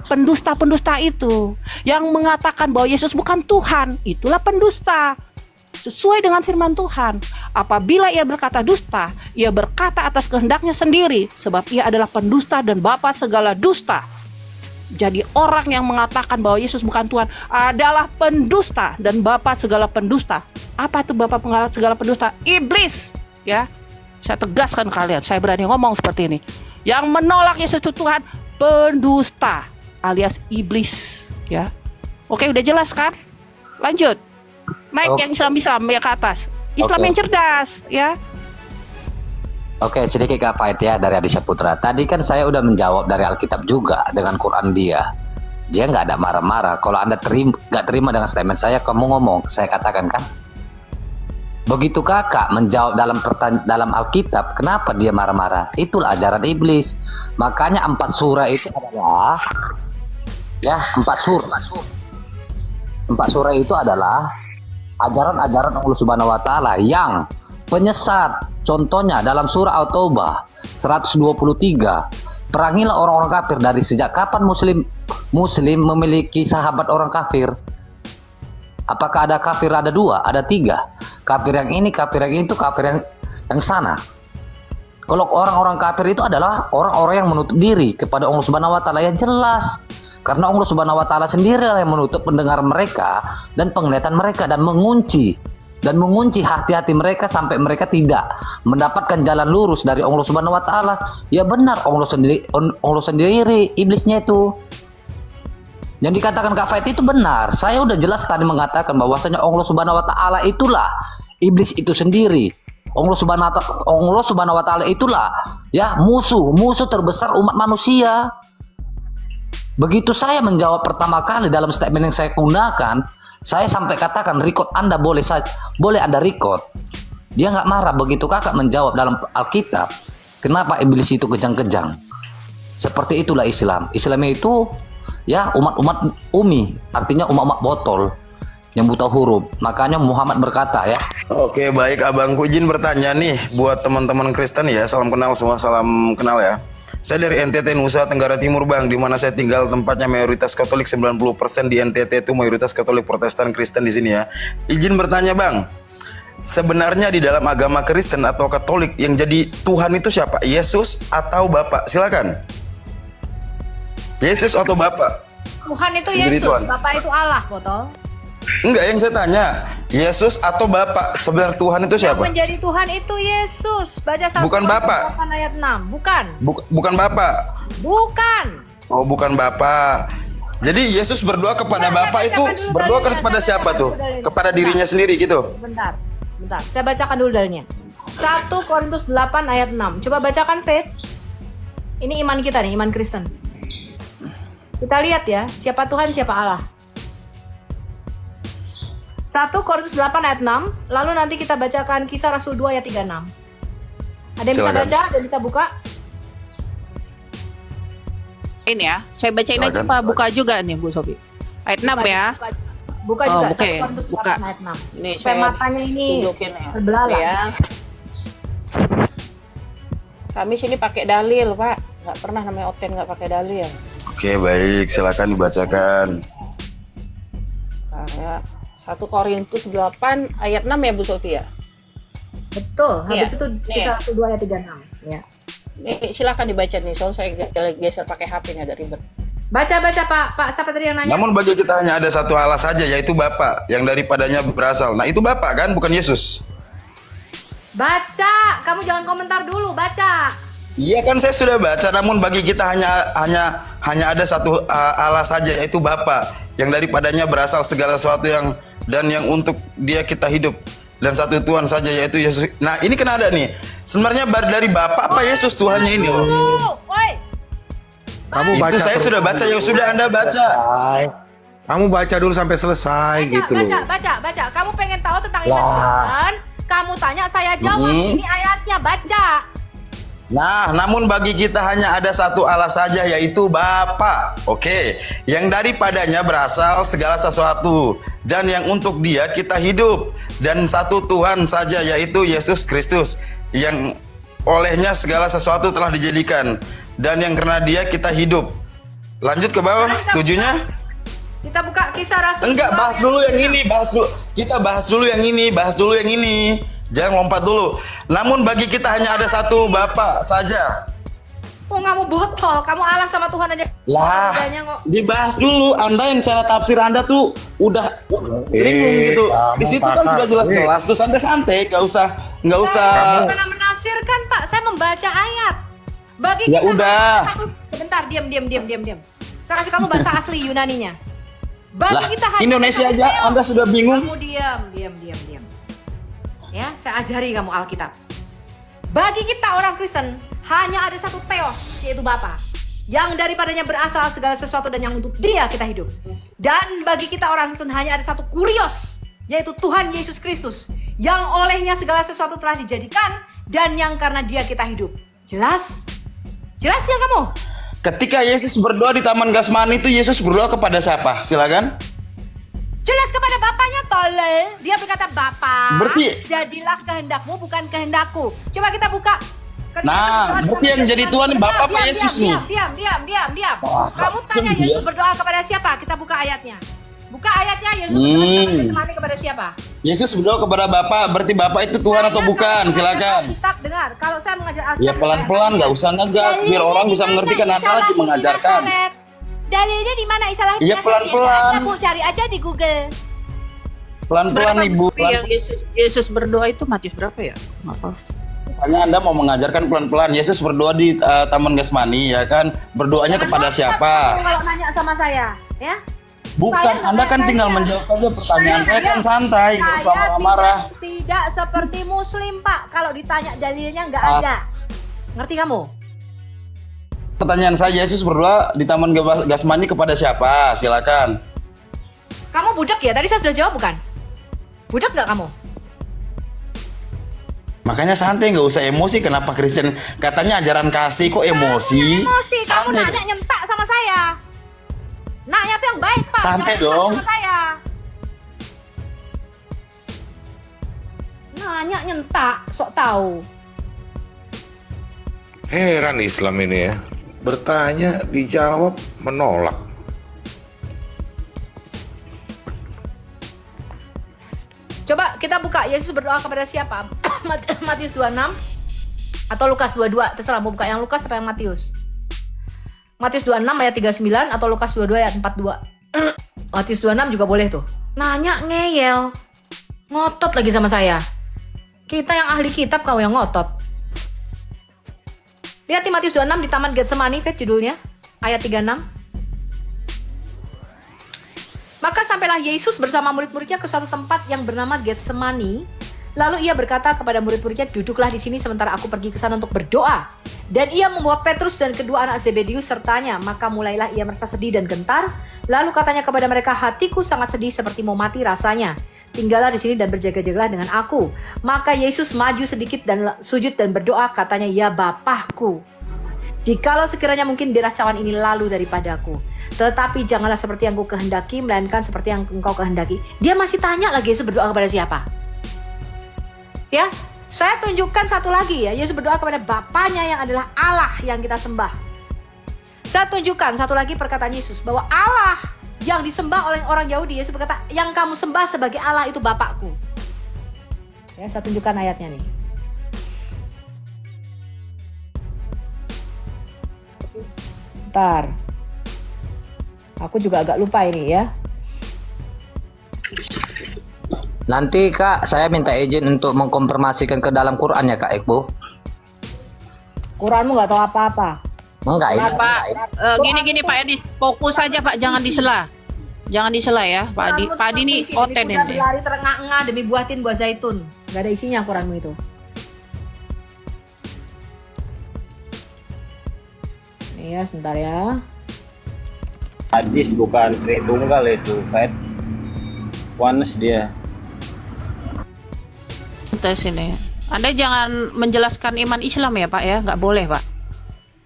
Pendusta-pendusta itu yang mengatakan bahwa Yesus bukan Tuhan, itulah pendusta. Sesuai dengan firman Tuhan, apabila ia berkata dusta, ia berkata atas kehendaknya sendiri, sebab ia adalah pendusta dan bapa segala dusta. Jadi orang yang mengatakan bahwa Yesus bukan Tuhan adalah pendusta dan bapa segala pendusta. Apa itu bapa segala pendusta? Iblis, ya. Saya tegaskan kalian, saya berani ngomong seperti ini. Yang menolak Yesus itu Tuhan, pendusta alias iblis, ya. Oke, udah jelas kan? Lanjut. Naik yang Islam ya ke atas. Islam yang cerdas, ya. Oke, sedikit Kak Faid ya dari Adi Saputra. Tadi kan saya udah menjawab dari Alkitab juga dengan Quran dia. Dia nggak ada marah-marah. Kalau Anda nggak terima dengan statement saya, kamu ngomong, saya katakan kan. Begitu kakak menjawab dalam Alkitab, kenapa dia marah-marah? Itulah ajaran iblis. Makanya 4 surah itu adalah, ya 4 surah itu adalah ajaran-ajaran Allah Subhanahu Wa Taala yang penyesat. Contohnya dalam surah At-Taubah 123, perangilah orang-orang kafir. Dari sejak kapan Muslim memiliki sahabat orang kafir? Apakah ada kafir ada 2, ada 3? Kafir yang ini, kafir yang itu, kafir yang sana. Kalau orang-orang kafir itu adalah orang-orang yang menutup diri kepada Allah Subhanahu Wa Taala, yang jelas. Karena Allah Subhanahu Wa Taala sendiri yang menutup pendengar mereka dan penglihatan mereka dan mengunci hati-hati mereka sampai mereka tidak mendapatkan jalan lurus dari Allah Subhanahu Wa Taala. Ya benar, Allah sendiri iblisnya itu. Yang dikatakan Kak Faid itu benar. Saya udah jelas tadi mengatakan bahwasanya Allah Subhanahu Wa Taala itulah iblis itu sendiri. Allah Subhanahu Wa Taala itulah ya musuh terbesar umat manusia. Begitu saya menjawab pertama kali dalam statement yang saya gunakan, saya sampai katakan record Anda boleh Anda record. Dia nggak marah. Begitu kakak menjawab dalam Alkitab, kenapa iblis itu kejang-kejang? Seperti itulah Islam. Islam itu ya umat umi, artinya umat botol yang buta huruf. Makanya Muhammad berkata ya. Oke, baik abangku, izin bertanya nih buat teman-teman Kristen ya. Salam kenal semua, salam kenal ya. Saya dari NTT Nusa Tenggara Timur Bang, di mana saya tinggal tempatnya mayoritas Katolik. 90% di NTT itu mayoritas Katolik, Protestan, Kristen di sini ya. Izin bertanya Bang, sebenarnya di dalam agama Kristen atau Katolik yang jadi Tuhan itu siapa? Yesus atau Bapak? Silakan. Yesus atau Bapak? Tuhan itu Yesus, Bapak itu Allah, botol. Enggak, yang saya tanya, Yesus atau Bapak? Sebenarnya Tuhan itu siapa? Yang menjadi Tuhan itu Yesus. Baca 1 Bukan Bapak. 8 ayat 6. Bukan. Bukan Bapak. Bukan. Oh, bukan Bapak. Jadi Yesus berdoa kepada Bapak itu berdoa kepada siapa tuh? Kepada dirinya sendiri gitu. Sebentar. Saya bacakan dulu dalilnya. 1 Korintus 8 ayat 6. Coba bacakan, Faith. Ini iman kita nih, iman Kristen. Kita lihat ya, siapa Tuhan, siapa Allah. 1 Korintus 8 ayat 6, lalu nanti kita bacakan Kisah Rasul 2 ayat 36. Ada yang bisa baca, ada yang bisa buka? Ini ya, saya bacain aja Pak, buka juga nih Bu Sofi. Ayat 6 ya. Buka juga, buka 1 Korintus 8 ayat 6. Ini supaya matanya ini terbelalak. Ya. Kami sini pakai dalil Pak, nggak pernah namanya Oten nggak pakai dalil. Oke, baik, silakan dibacakan. Nah, ya. 1 Korintus 8 ayat 6 ya Bu Sofia? Betul, habis itu Kisah Rasul 2 ayat 36 ya. Nih, silakan dibaca nih, soalnya saya geser pakai HP nya agak ribet. Baca Pak, siapa tadi yang nanya? Namun bagi kita hanya ada satu Allah saja, yaitu Bapa yang daripadanya berasal. Nah, itu Bapa kan, bukan Yesus. Baca, kamu jangan komentar dulu, baca. Iya kan, saya sudah baca. Namun bagi kita hanya ada satu Allah saja, yaitu Bapa yang daripadanya berasal segala sesuatu yang untuk dia kita hidup, dan satu Tuhan saja, yaitu Yesus. Nah, ini kan ada nih. Sebenarnya dari Bapa apa Yesus Tuhannya ini loh? Kamu baca itu saya sudah baca, yang sudah Anda baca. Kamu baca dulu sampai selesai gitu loh. Baca. Kamu pengen tahu tentang Tuhan? Kamu tanya, saya jawab. Ini ayatnya, baca. Nah, namun bagi kita hanya ada satu Allah saja, yaitu Bapa. Oke, yang daripadanya berasal segala sesuatu, dan yang untuk dia kita hidup, dan satu Tuhan saja, yaitu Yesus Kristus, yang olehnya segala sesuatu telah dijadikan, dan yang karena dia kita hidup. Lanjut ke bawah, tujuhnya. Kita buka Kisah Rasul. Enggak, bahas dulu yang ini, kita bahas dulu yang ini. Jangan lompat dulu. Namun bagi kita hanya ada satu Bapa saja. Oh, nggak mau botol. Kamu Allah sama Tuhan aja. Lah, dibahas dulu. Anda yang cara tafsir Anda tuh udah bingung gitu. Di situ kan sudah jelas-jelas. Terus Anda santai, nggak usah. Saya pernah menafsirkan, Pak. Saya membaca ayat. Bagi ya kita udah. Sebentar, diam. Saya kasih kamu bahasa asli Yunaninya. Bagi kita hanya Indonesia aja Anda sudah bingung. Kamu diam. Ya, saya ajari kamu Alkitab. Bagi kita orang Kristen hanya ada satu Theos, yaitu Bapa. yang daripadanya berasal segala sesuatu dan yang untuk dia kita hidup. Dan bagi kita orang Kristen hanya ada satu kurios, yaitu Tuhan Yesus Kristus, yang olehnya segala sesuatu telah dijadikan dan yang karena dia kita hidup. Jelas? Jelas gak kamu? Ketika Yesus berdoa di Taman Getsemani itu, Yesus berdoa kepada siapa? Silakan. Jelas kepada Bapaknya, tolol. Dia berkata, Bapa, Berarti- jadilah kehendakmu bukan kehendakku. Coba kita buka. Nah, berarti yang jadi Tuhan Bapa apa Yesus nih? Diam. Wah, Kamu tanya dia. Yesus berdoa kepada siapa? Kita buka ayatnya. Buka ayatnya, Yesus berdoa Getsemani kepada siapa? Yesus berdoa kepada Bapa, berarti Bapa itu Tuhan atau bukan? Silakan. Kitab, dengar. Kalau saya mengajar Alkitab, Ya pelan-pelan, nggak usah ngegas, biar orang bisa mengerti kan Anda lagi mengajarkan. Dalilnya di mana Isa lahir? Iya, pelan-pelan. Kamu cari aja di Google. Pelan-pelan Ibu. Yang Yesus berdoa itu Matius berapa ya? Maaf. Makanya Anda mau mengajarkan pelan-pelan. Yesus berdoa di Taman Getsemani, ya kan? Berdoanya kepada siapa? Kalau nanya sama saya, ya? Bukan, Anda kan tinggal menjawab aja pertanyaan saya kan santai, nggak usah marah-marah. Tidak seperti Muslim, Pak. Kalau ditanya dalilnya nggak ada. Ngerti kamu? Pertanyaan saya, Yesus berdoa di Taman Getsemani kepada siapa? Silakan. Kamu budak ya? Tadi saya sudah jawab bukan? Budak nggak kamu? Makanya santai, nggak usah emosi. Kenapa Kristen katanya ajaran kasih kok emosi? Emosi, kamu Santai. nanya nyentak sama saya. Nanya tuh yang baik, Pak. Santai Jangan dong. sama saya. Nanya nyentak, sok tahu. Heran Islam ini ya. Bertanya, dijawab, menolak. Coba kita buka, Yesus berdoa kepada siapa? Matius 26 atau Lukas 22, terserah mau buka yang Lukas apa yang Matius. Matius 26 ayat 39 atau Lukas 22 ayat 42. Matius 26 juga boleh tuh. Nanya ngeyel. Ngotot lagi sama saya. Kita yang ahli kitab, kau yang ngotot. Lihat di Matius 26 di Taman Getsemani, Fet judulnya, ayat 36. Maka sampailah Yesus bersama murid-muridnya ke suatu tempat yang bernama Getsemani. Lalu ia berkata kepada murid-muridnya, duduklah di sini sementara aku pergi ke sana untuk berdoa. Dan ia membawa Petrus dan kedua anak Zebedeus sertanya. Maka mulailah ia merasa sedih dan gentar. Lalu katanya kepada mereka, hatiku sangat sedih seperti mau mati rasanya. Tinggallah di sini dan berjaga-jagalah dengan aku. Maka Yesus maju sedikit dan sujud dan berdoa, katanya, ya Bapakku, jikalau sekiranya mungkin biarlah cawan ini lalu daripadaku. Tetapi janganlah seperti yang ku kehendaki, melainkan seperti yang engkau kehendaki. Dia masih tanya lagi Yesus berdoa kepada siapa? Ya, saya tunjukkan satu lagi ya. Yesus berdoa kepada Bapaknya yang adalah Allah yang kita sembah. Saya tunjukkan satu lagi perkataan Yesus bahwa Allah yang disembah oleh orang Yahudi, Yesus berkata, yang kamu sembah sebagai Allah itu Bapakku. Ya, saya tunjukkan ayatnya nih. Bentar. Aku juga agak lupa ini ya. Nanti Kak, saya minta izin untuk mengkonfirmasikan ke dalam Quran ya Kak Iqbo. Quranmu nggak tahu apa-apa. Enggak ini. Pak, gini Pak Edi, fokus saja Pak, jangan disela. Jangan disela ya, Pak Adi. Pak Adi nih oten ini. ini. Berlari terengah-engah demi buatin buah zaitun. Gak ada isinya Quranmu itu. Nih ya, sebentar ya. Hadis bukan Tritunggal itu, Fed. Oneness dia. Tes ini. Anda jangan menjelaskan iman Islam ya Pak ya, nggak boleh Pak.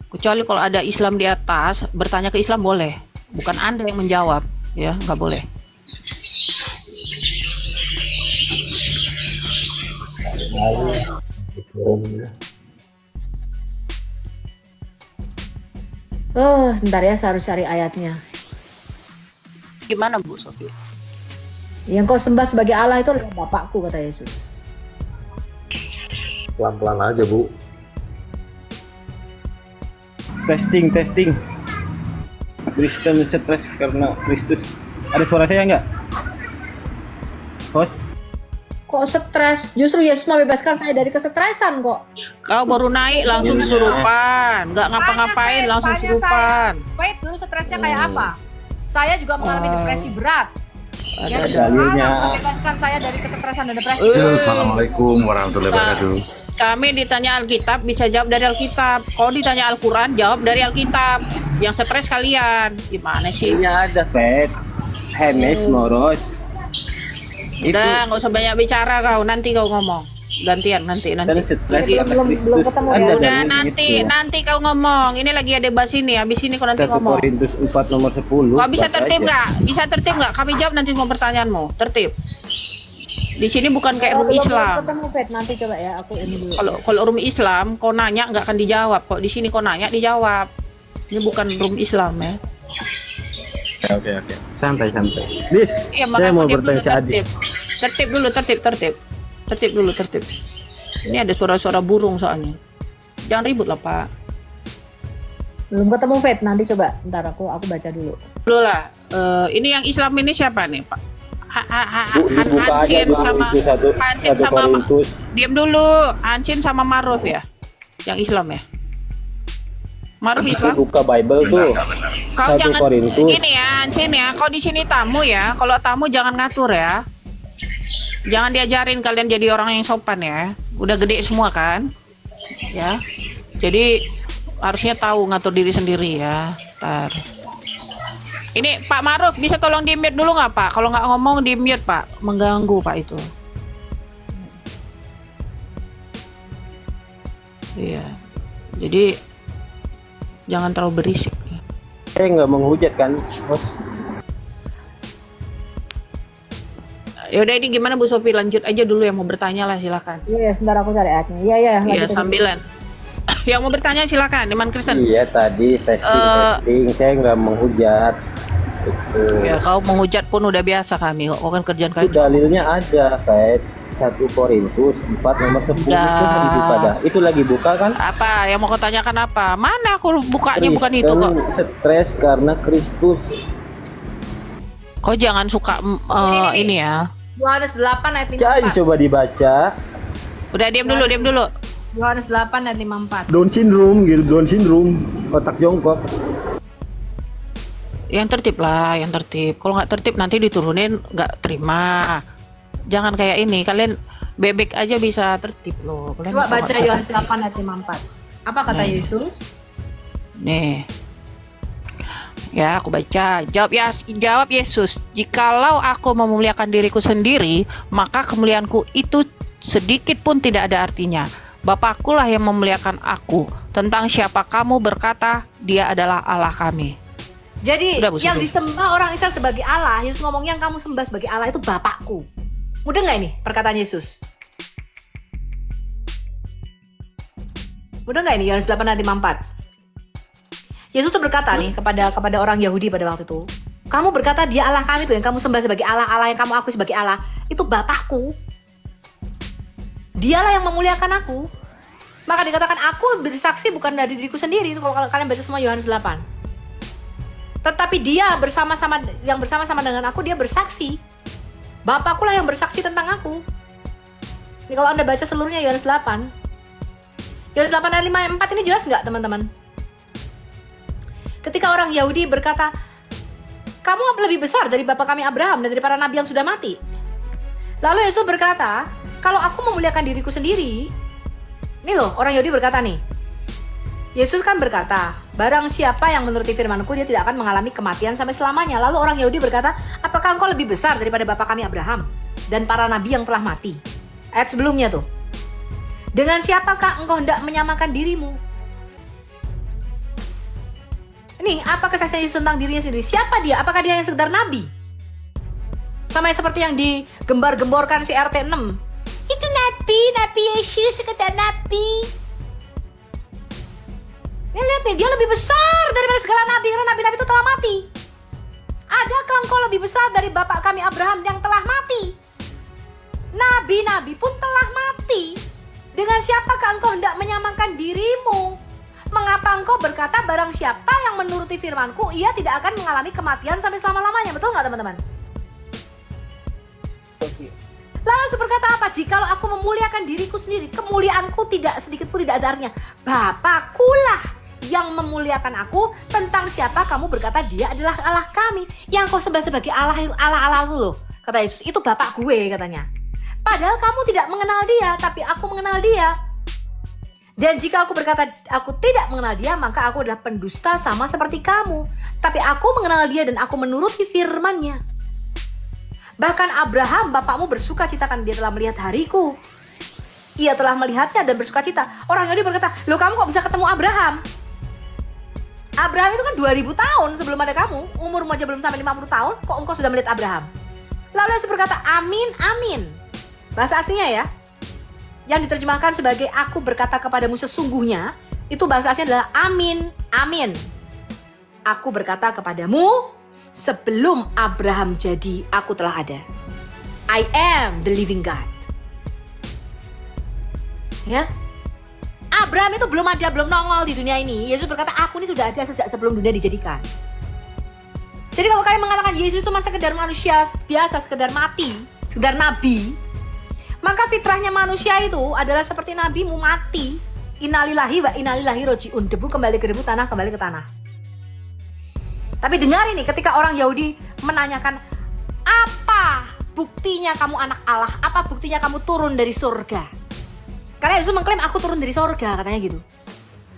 Kecuali kalau ada Islam di atas, bertanya ke Islam boleh. Bukan Anda yang menjawab, ya nggak boleh. Sebentar ya, saya harus cari ayatnya. Gimana Bu Sofi? Yang kau sembah sebagai Allah itu adalah Bapakku, kata Yesus. Pelan-pelan aja Bu. Testing. Kristen stres karena Kristus. Ada suara saya nggak? Host? Kok stres? Justru Yesus membebaskan saya dari kesetresan kok. Kau baru naik langsung kesurupan, nggak ngapa-ngapain langsung kesurupan. Wait, dulu stresnya kayak apa? Saya juga mengalami depresi berat. Ada dalilnya. Membebaskan saya dari kesetresan dan depresi. Assalamualaikum warahmatullahi wabarakatuh. Kami ditanya Alkitab bisa jawab dari Alkitab. Kalau ditanya Al-Quran jawab dari Alkitab. Yang stres kalian. Gimana sih? Ini ada Fed, Hermes, Moros. Udah nggak usah banyak bicara kau. Nanti kau ngomong. Gantian nanti. Dan stres Jadi, pada Kristus. ketemu ya. Anda Udah dari nanti kau ngomong. Ini lagi ada bahas ini. Habis ini kau nanti 1 ngomong. Korintus 4 nomor 10. Kau bisa bahas tertib aja. nggak? Bisa tertib nggak? Kami jawab nanti semua pertanyaanmu. Tertib. Di sini bukan kayak room Islam. Ketemu Fed nanti coba ya aku ini dulu. Kalau room Islam, kau nanya nggak akan dijawab. Kok di sini kau nanya dijawab. Ini bukan room Islam ya. Oke. Santai. Dis, Iya, saya mau diam bertanya dulu, si Adis. Tertib dulu, tertib. Ini ada suara-suara burung soalnya. Jangan ribut lah Pak. Belum ketemu Fed nanti coba. Ntar aku baca dulu. Dulu lah. Ini yang Islam ini siapa nih Pak? Dibuka aja Hancin dulu sama itu satu Korintus. Diam dulu. Hancin sama Maruf ya. Yang Islam ya. Maruf Islam. Buka Bible tuh. Kau 1 jangan Korintus. gini ya, Hancin ya. Kau di sini tamu ya. Kalau tamu jangan ngatur ya. Jangan diajarin kalian jadi orang yang sopan ya. Udah gede semua kan? Ya. Jadi harusnya tahu ngatur diri sendiri ya. Ntar. Ini Pak Maruf bisa tolong di mute dulu nggak Pak? Kalau nggak ngomong di mute Pak, mengganggu Pak itu. Iya. Jadi jangan terlalu berisik. Saya nggak menghujat kan, Bos. Yaudah ini gimana Bu Sofi, lanjut aja dulu yang mau bertanya lah silakan. Iya, sebentar aku cari ayatnya. Iya. Iya sambilan. Yang mau bertanya silakan, Iman Kristen. Iya tadi testing. Saya nggak menghujat. Itu. Ya kau menghujat pun udah biasa kami. Kau kan kerjaan Itu kalian. dalilnya ada, Fed. 1 Korintus 4 nomor 10 itu dibuka dah. Itu lagi buka kan? Apa? Yang mau kau tanyakan apa? Mana aku bukanya bukan itu kok. Stres karena Kristus. Kau jangan suka ini ya. Yohanes 8 ayat 54. Jadi coba dibaca. Udah diam dulu. Yohanes 8 ayat 54. Down syndrome gitu, Down syndrome. Otak jongkok. Yang tertib lah, yang tertib. Kalau nggak tertib nanti diturunin nggak terima. Jangan kayak ini, kalian bebek aja bisa tertib loh. Kalian Coba kalau baca nggak Yohanes 8 ayat 54. Apa kata Yesus? Nih. Ya, aku baca. Jawab Yesus, "Jikalau aku memuliakan diriku sendiri, maka kemuliaanku itu sedikit pun tidak ada artinya. Bapakkulah yang memuliakan aku. Tentang siapa kamu berkata, dia adalah Allah kami." Jadi Udah, Bu yang Sufi. disembah orang Israel sebagai Allah, Yesus ngomong yang kamu sembah sebagai Allah itu Bapakku. Mudah nggak ini perkataan Yesus? Mudah nggak ini Yohanes 8 ayat 54? Yesus tuh berkata nih kepada orang Yahudi pada waktu itu, kamu berkata dia Allah kami tuh yang kamu sembah sebagai Allah, Allah yang kamu akui sebagai Allah itu Bapakku. Dialah yang memuliakan aku. Maka dikatakan aku bersaksi bukan dari diriku sendiri. Itu kalau kalian baca semua Yohanes 8. Tetapi dia bersama-sama dengan aku, dia bersaksi. Bapakku lah yang bersaksi tentang aku. Ini kalau Anda baca seluruhnya Yohanes 8. Yohanes 8 ayat 54 ini jelas nggak teman-teman? Ketika orang Yahudi berkata, kamu lebih besar dari bapak kami Abraham dan dari para nabi yang sudah mati. Lalu Yesus berkata, kalau aku memuliakan diriku sendiri, ini loh orang Yahudi berkata nih, Yesus kan berkata, barang siapa yang menuruti firman-Ku dia tidak akan mengalami kematian sampai selamanya. Lalu orang Yahudi berkata, apakah engkau lebih besar daripada bapak kami Abraham dan para nabi yang telah mati? Ayat sebelumnya tuh. Dengan siapakah engkau hendak menyamakan dirimu? Ini apa kesaksian Yesus tentang dirinya sendiri? Siapa dia? Apakah dia yang sekedar nabi? Sama seperti yang digembar-gemborkan si RT 6. Itu nabi Yesus sekedar nabi. Ini lihat nih, dia lebih besar daripada segala nabi karena nabi-nabi itu telah mati. Adakah engkau lebih besar dari bapak kami Abraham yang telah mati? Nabi-nabi pun telah mati. Dengan siapakah engkau hendak menyamakan dirimu? Mengapa engkau berkata barang siapa yang menuruti firman-Ku ia tidak akan mengalami kematian sampai selama-lamanya? Betul nggak teman-teman? Lalu Yesus berkata apa? Jikalau aku memuliakan diriku sendiri, kemuliaanku tidak sedikit pun tidak ada artinya. Bapakkulah yang memuliakan aku. Tentang siapa kamu berkata dia adalah Allah kami. Yang kau sembah sebagai Allah itu loh, kata Yesus, itu Bapak gue katanya. Padahal kamu tidak mengenal dia, tapi aku mengenal dia. Dan jika aku berkata aku tidak mengenal dia, maka aku adalah pendusta sama seperti kamu. Tapi aku mengenal dia dan aku menuruti firman-Nya. Bahkan Abraham, bapakmu, bersuka cita karena dia telah melihat hariku. Ia telah melihatnya dan bersuka cita. Orang Yahudi berkata, loh kamu kok bisa ketemu Abraham? Abraham itu kan 2000 tahun sebelum ada kamu. Umurmu aja belum sampai 50 tahun, kok engkau sudah melihat Abraham? Lalu Yesus berkata, amin, amin. Bahasa aslinya ya, yang diterjemahkan sebagai aku berkata kepadamu sesungguhnya, itu bahasa aslinya adalah amin, amin. Aku berkata kepadamu, sebelum Abraham jadi, aku telah ada. I am the living God. Ya, Abraham itu belum ada, belum nongol di dunia ini. Yesus berkata, aku ini sudah ada sejak sebelum dunia dijadikan. Jadi kalau kalian mengatakan Yesus itu cuma sekedar manusia biasa, sekedar mati, sekedar nabi, maka fitrahnya manusia itu adalah seperti nabi mau mati. Innalillahi wa innalillahi rojiun. Debu kembali ke debu, tanah kembali ke tanah. Tapi dengar ini, ketika orang Yahudi menanyakan, apa buktinya kamu anak Allah? Apa buktinya kamu turun dari surga? Karena Yesus mengklaim aku turun dari surga, katanya gitu.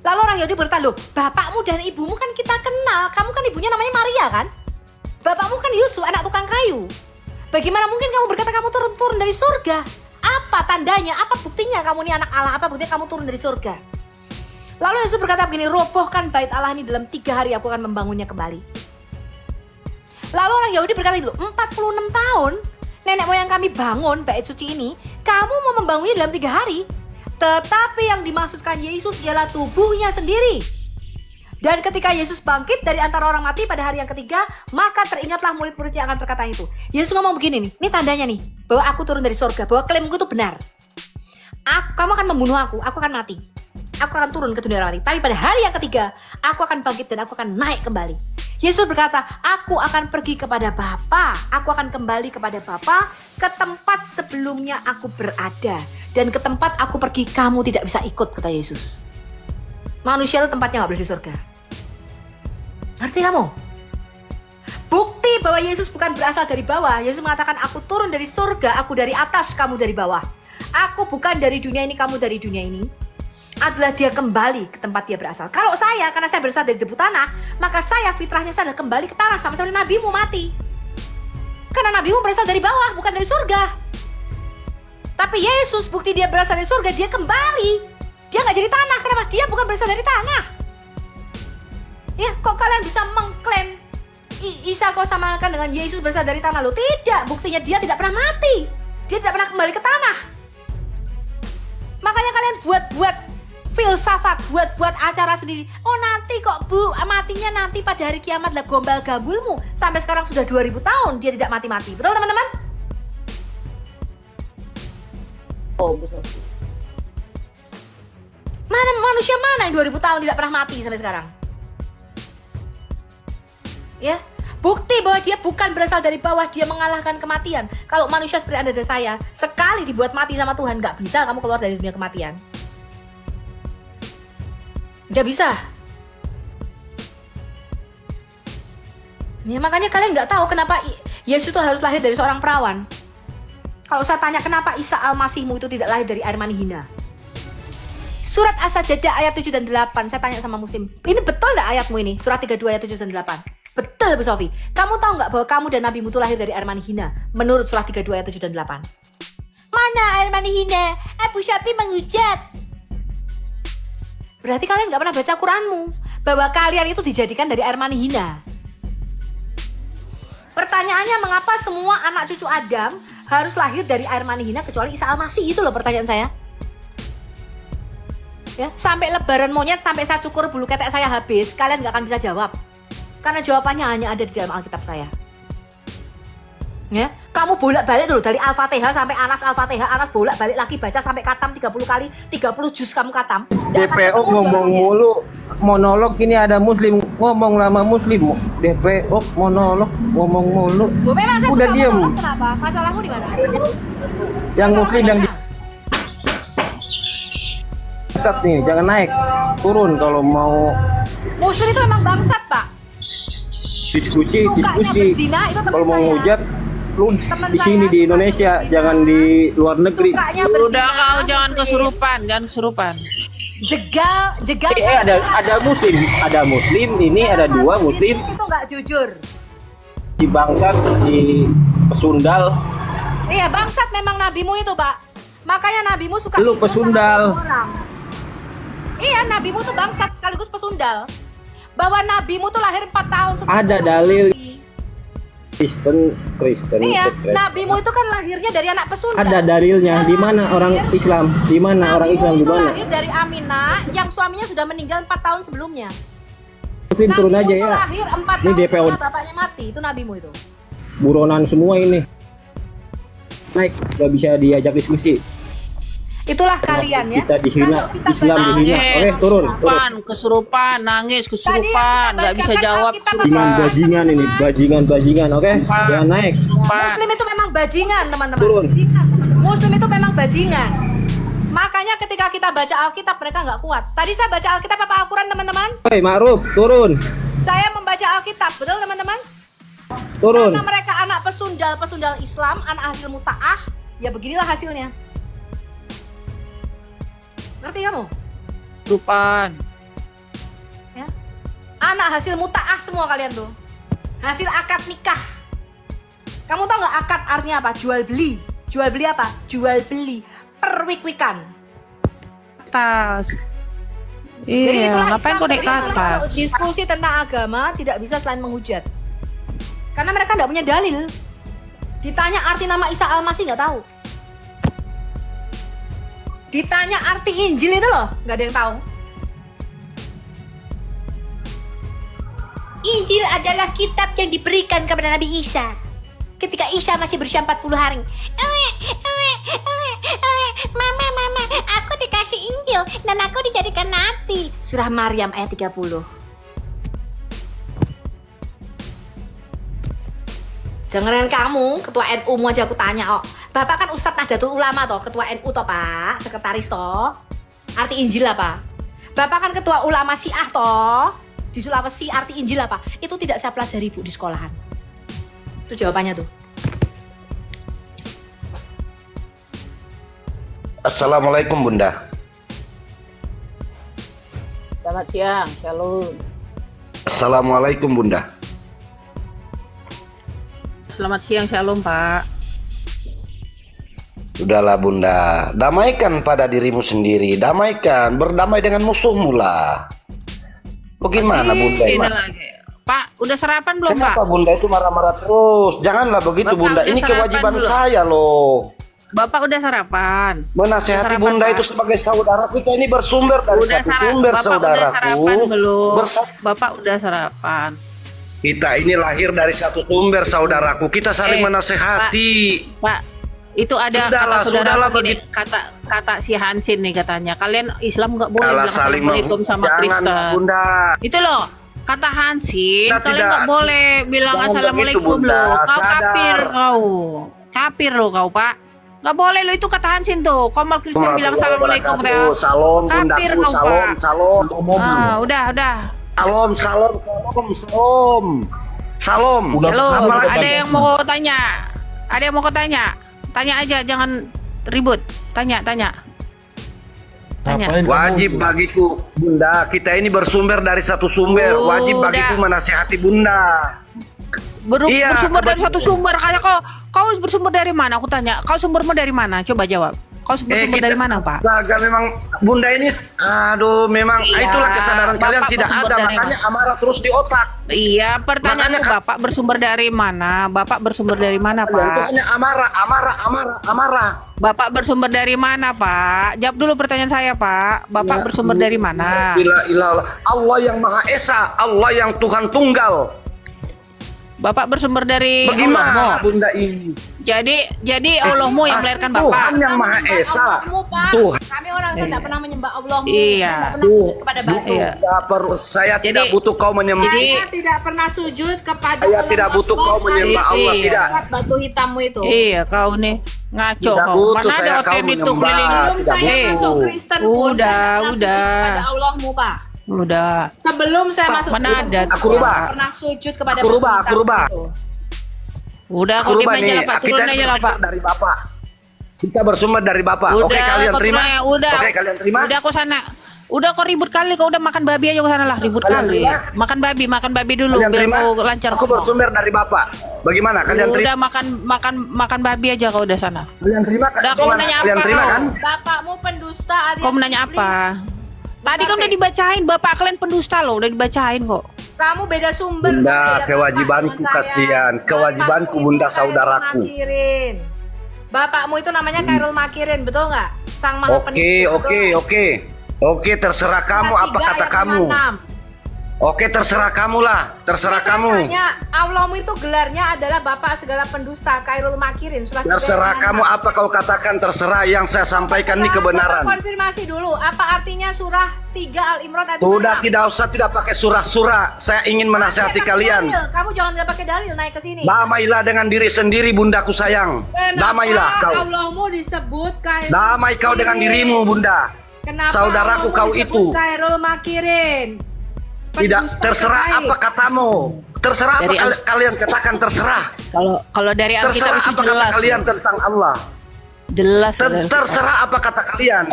Lalu orang Yahudi berkata, loh bapakmu dan ibumu kan kita kenal. Kamu kan ibunya namanya Maria kan? Bapakmu kan Yusuf, anak tukang kayu. Bagaimana mungkin kamu berkata kamu turun dari surga? Apa tandanya? Apa buktinya kamu ini anak Allah? Apa buktinya kamu turun dari surga? Lalu Yesus berkata begini, robohkan bait Allah ini dalam 3 hari aku akan membangunnya kembali. Lalu orang Yahudi berkata itu, 46 tahun nenek moyang kami bangun bait suci ini, kamu mau membangunnya dalam 3 hari? Tetapi yang dimaksudkan Yesus ialah tubuhnya sendiri. Dan ketika Yesus bangkit dari antara orang mati pada hari yang ketiga, maka teringatlah murid-murid yang akan perkataan itu. Yesus ngomong begini nih, ini tandanya nih, bahwa aku turun dari surga, bahwa klaimku itu benar. Kamu akan membunuh aku akan mati. Aku akan turun ke dunia mati. Tapi pada hari yang ketiga, aku akan bangkit dan aku akan naik kembali. Yesus berkata, aku akan pergi kepada Bapa. Aku akan kembali kepada Bapa ke tempat sebelumnya aku berada. Dan ke tempat aku pergi, kamu tidak bisa ikut, kata Yesus. Manusia itu tempatnya gak boleh di surga. Ngerti kamu? Bukti bahwa Yesus bukan berasal dari bawah. Yesus mengatakan, aku turun dari surga, aku dari atas, kamu dari bawah. Aku bukan dari dunia ini, kamu dari dunia ini. Adalah dia kembali ke tempat dia berasal. Kalau saya, karena saya berasal dari debu tanah, maka saya fitrahnya saya adalah kembali ke tanah. Sama seperti nabimu mati. Karena nabimu berasal dari bawah, bukan dari surga. Tapi Yesus, bukti dia berasal dari surga, dia kembali. Dia gak jadi tanah, kenapa? Dia bukan berasal dari tanah. Ya, kok kalian bisa mengklaim Isa kau samakan dengan Yesus berasal dari tanah? Lo tidak, buktinya dia tidak pernah mati. Dia tidak pernah kembali ke tanah. Makanya kalian buat filsafat, buat acara sendiri. Oh nanti kok bu, matinya nanti pada hari kiamat lah, gombal gambulmu. Sampai sekarang sudah 2000 tahun dia tidak mati-mati. Betul teman-teman? Oh, betul. Mana manusia mana yang 2000 tahun tidak pernah mati sampai sekarang? Ya, bukti bahwa dia bukan berasal dari bawah, dia mengalahkan kematian. Kalau manusia seperti Anda dan saya, sekali dibuat mati sama Tuhan, gak bisa kamu keluar dari dunia kematian. Gak bisa. Ya, makanya kalian gak tahu kenapa Yesus itu harus lahir dari seorang perawan. Kalau saya tanya kenapa Isa Al-Masihmu itu tidak lahir dari air mani hina. Surat As-Sajdah ayat 7 dan 8, saya tanya sama muslim, ini betul gak ayatmu ini? Surat 32 ayat 7 dan 8. Betul Bu Sofi. Kamu tahu gak bahwa kamu dan nabimu itu lahir dari air mani hina? Menurut surat 32 ayat 7 dan 8. Mana air mani hina? Bu Sofi menghujat. Berarti kalian gak pernah baca Quranmu, bahwa kalian itu dijadikan dari air mani hina. Pertanyaannya, mengapa semua anak cucu Adam harus lahir dari air mani hina kecuali Isa Al-Masih? Itu loh pertanyaan saya. Ya, sampai lebaran monyet, sampai saya cukur bulu ketek saya habis, kalian gak akan bisa jawab. Karena jawabannya hanya ada di dalam Alkitab saya. Ya, kamu bolak-balik dulu dari Al-Fatihah sampai Anas Al-Fatihah, Anas bolak-balik lagi baca sampai katam 30 kali, 30 juz kamu katam. DPO ngomong mulu, monolog ini ada muslim ngomong lama muslim. DPO monolog ngomong mulu. Memang saya udah suka diem. monolog, kenapa? Masalahmu di mana? Yang muslim yang di bangsat nih, jangan naik, turun kalau mau. Muslim itu emang bangsat, Pak. Diskusi. Berzina, itu teman kalau mau saya. ngujat, lu Teman di sini saya di Indonesia, berzina. jangan di luar negeri. Sukanya Udah berzina, kau jangan Muslim. kesurupan. jegal ada muslim ini ada dua muslim bisnis itu nggak jujur. di bangsat si pesundal. Iya, bangsat memang nabimu itu, Pak. Makanya nabimu suka Lu tidur sama pesundal. orang. Iya, nabimu tuh bangsat sekaligus pesundal. Bahwa nabimu tuh lahir 4 tahun sebelum Ada dalil Kristen Iya, Kristen. nabimu itu kan lahirnya dari anak pesundal. Ada dalilnya. Di mana orang Islam? Di mana orang Islam? Di Nabimu itu mana? lahir dari Aminah yang suaminya sudah meninggal 4 tahun sebelumnya. Muslim turun Nabimu aja itu ya. lahir 4 Ini tahun DPO. setelah bapaknya mati. Itu nabimu itu. Buronan semua ini. Naik, gak bisa diajak diskusi. Itulah kalian ya. Kita dihina, Kalau kita Islam baca- dihina. Oke, turun. Kesurupan, nangis, kesurupan, nggak bisa bacakan jawab Alkitab Dengan kesurupan. bajingan ini, bajingan. Oke, jangan naik. Muslim itu memang bajingan, teman-teman. Turun. Muslim itu memang bajingan. Makanya ketika kita baca Alkitab mereka nggak kuat. Tadi saya baca Alkitab apa Al-Quran, teman-teman? Hei, Ma'ruf, turun. Saya membaca Alkitab, betul teman-teman? Turun. Karena mereka anak pesundal Islam, anak hasil muta'ah, ya beginilah hasilnya. Ngerti kamu? Kesurupan. Ya. Anak hasil muta'ah semua kalian tuh. Hasil akad nikah. Kamu tahu nggak akad artinya apa? Jual beli. Jual beli apa? Jual beli. Perwik-wikan. Atas. Jadi Iya, itulah ngapain Islam. kau naik ke Jadi kalau atas? diskusi tentang agama tidak bisa selain menghujat. Karena mereka nggak punya dalil. Ditanya arti nama Isa Al-Masih nggak tahu. Ditanya arti Injil itu loh, nggak ada yang tahu. Injil adalah kitab yang diberikan kepada Nabi Isa ketika Isa masih berusia 40 hari. Mama, aku dikasih Injil dan aku dijadikan nabi. Surah Maryam ayat 30. Jangan kamu, ketua NU mu aja aku tanya, Bapak kan Ustadz Nahdlatul Ulama toh, ketua NU toh Pak, sekretaris toh. Arti Injil apa? Bapak kan ketua ulama Syiah toh. Di Sulawesi arti Injil apa? Itu tidak saya pelajari Bu di sekolahan. Itu jawabannya tuh. Assalamualaikum Bunda. Selamat siang, shalom. Assalamualaikum Bunda. Selamat siang, shalom Pak. Udahlah Bunda, damaikan pada dirimu sendiri, damaikan, berdamai dengan musuhmu lah. Bagaimana Bunda Ini ini? lagi. Pak, udah sarapan belum Kenapa Pak? Bunda itu marah-marah terus? Janganlah begitu Bapak Bunda, udah ini sarapan kewajiban belum? saya loh. Bapak udah sarapan? Menasehati Sarapan, Bunda Pak. itu sebagai saudara kita ini bersumber dari Udah satu sumber Bapak udah saudaraku. sarapan belum? Bersa- Bapak udah sarapan. Kita ini lahir dari satu sumber saudaraku. Kita saling Eh, menasehati. Pak, itu ada Sudahlah, kata saudara sudahlah, begini, begitu. kata si Hansin nih katanya. Kalian Islam nggak boleh Kalah bilang saling assalamualaikum sama jangan Kristen. Bunda. Itu loh, kata Hansin, Kita kalian tidak- nggak boleh bilang Jangan assalamualaikum begitu, Bunda. loh. Kau Sadar. kafir kau. Kafir loh kau, Pak. Nggak boleh loh, itu kata Hansin tuh. Kau mau Kristen bilang assalamualaikum ya. Salam Kafir bundaku, kau, salam, Pak. salam. Ah, udah. Salam, salam, salam, salam. Salam. Halo, Apalagi? ada yang mau tanya? Ada yang mau tanya? Tanya aja, jangan ribut. Tanya. Wajib bagiku Bunda, kita ini bersumber dari satu sumber. Wajib Udah. bagiku menasihati Bunda. Iya, Bersumber dari betul. satu sumber. Kayak kau bersumber dari mana? Aku tanya. Kau sumbermu dari mana? Coba jawab. Kau bersumber dari mana, Pak? Astaga, memang Bunda ini, aduh, memang Iya, itulah kesadaran kalian Bapak tidak bersumber ada, dari makanya amarah terus di otak. Iya, pertanyaanku Makanya, Bapak bersumber dari mana? Bapak bersumber dari mana, Kalian itu Pak? hanya amarah. Bapak bersumber dari mana, Pak? Jawab dulu pertanyaan saya, Pak. Bapak bersumber dari mana? Ilah, Allah yang Maha Esa, Allah yang Tuhan Tunggal. Bapak bersumber dari Bagaimana Allahmu. Bunda ini? Jadi Allahmu yang melahirkan Bapak. Tuhan yang Maha Esa. Allahmu, Pak. Tuhan. Kami orang saya tidak pernah menyembah Allahmu. Iya. Saya tidak pernah sujud kepada batu. Iya. Saya tidak butuh kau menyembah. Saya tidak pernah sujud kepada Saya Allah tidak butuh kau Akbar. menyembah Allah, Iya. tidak. Surat batu hitammu itu. Iya, kau nih ngaco Tidak kau. butuh Mana saya ada kau OTM itu menyembah. keliling? Sebelum Tidak saya butuh. masuk Kristen pun Udah, saya pernah udah. sujud kepada Allahmu, Pak. Udah. Sebelum saya Pak, masuk mana Kristen ada? pun Aku rubah. saya pernah sujud kepada Aku rubah, batu aku rubah. hitam itu. Udah, Aku kau rubah aja nih, lah, Pak. kita Turun aja lah, Pak. dari Bapak. Kita bersumber dari Bapak. Oke, Udah, kalian kau terima? turun aja. Udah. Oke, kalian terima? Udah, kau sana. Udah kok ribut kali, kau udah makan babi aja ke sana lah, ribut Kalian kali. terima? Makan babi dulu Kalian biar terima? kau lancar. Aku bersumber dari Bapak. Bagaimana? Kalian terima? Udah makan babi aja kau udah sana. Kalian terima? Udah, kau Gimana? nanya Kalian apa terima kau? kan? Bapakmu pendusta alias Kau menanya iblis. apa? Tadi kan udah dibacain, bapak kalian pendusta loh, udah dibacain kok. Kamu beda sumber. Bunda, beda bapak kewajibanku dengan saya. kasihan. Kewajibanku, Bapakmu Bunda, itu saudaraku. Khairul Makirin. Bapakmu itu namanya Khairul Makirin, betul nggak? Sang Maha Penipu. Oke, terserah kamu apa kata kamu. Oke, terserah kamu lah, terserah kamu. Allahmu itu gelarnya adalah Bapak segala pendusta, Khairul Makirin. Terserah kamu apa kau katakan, terserah yang saya sampaikan ini kebenaran. Konfirmasi dulu, apa artinya surah 3 Al-Imran ayat Sudah 6? tidak pakai surah-surah. Saya ingin menasihati kalian. Kamu jangan nggak pakai dalil naik ke sini. Damailah dengan diri sendiri, bundaku sayang. Damailah kau. Allahmu disebut Khairul Damai kau dengan dirimu, Bunda. Kenapa Saudaraku Allahmu kau disebut itu. Khairul Makirin? Tidak, Pendusta terserah terbaik. apa katamu. Terserah apa Dari kalian katakan, terserah. Kalau dari Alkitab Terserah itu apa kata jelas. kalian tentang Allah. Jelas. Terserah apa kata kalian.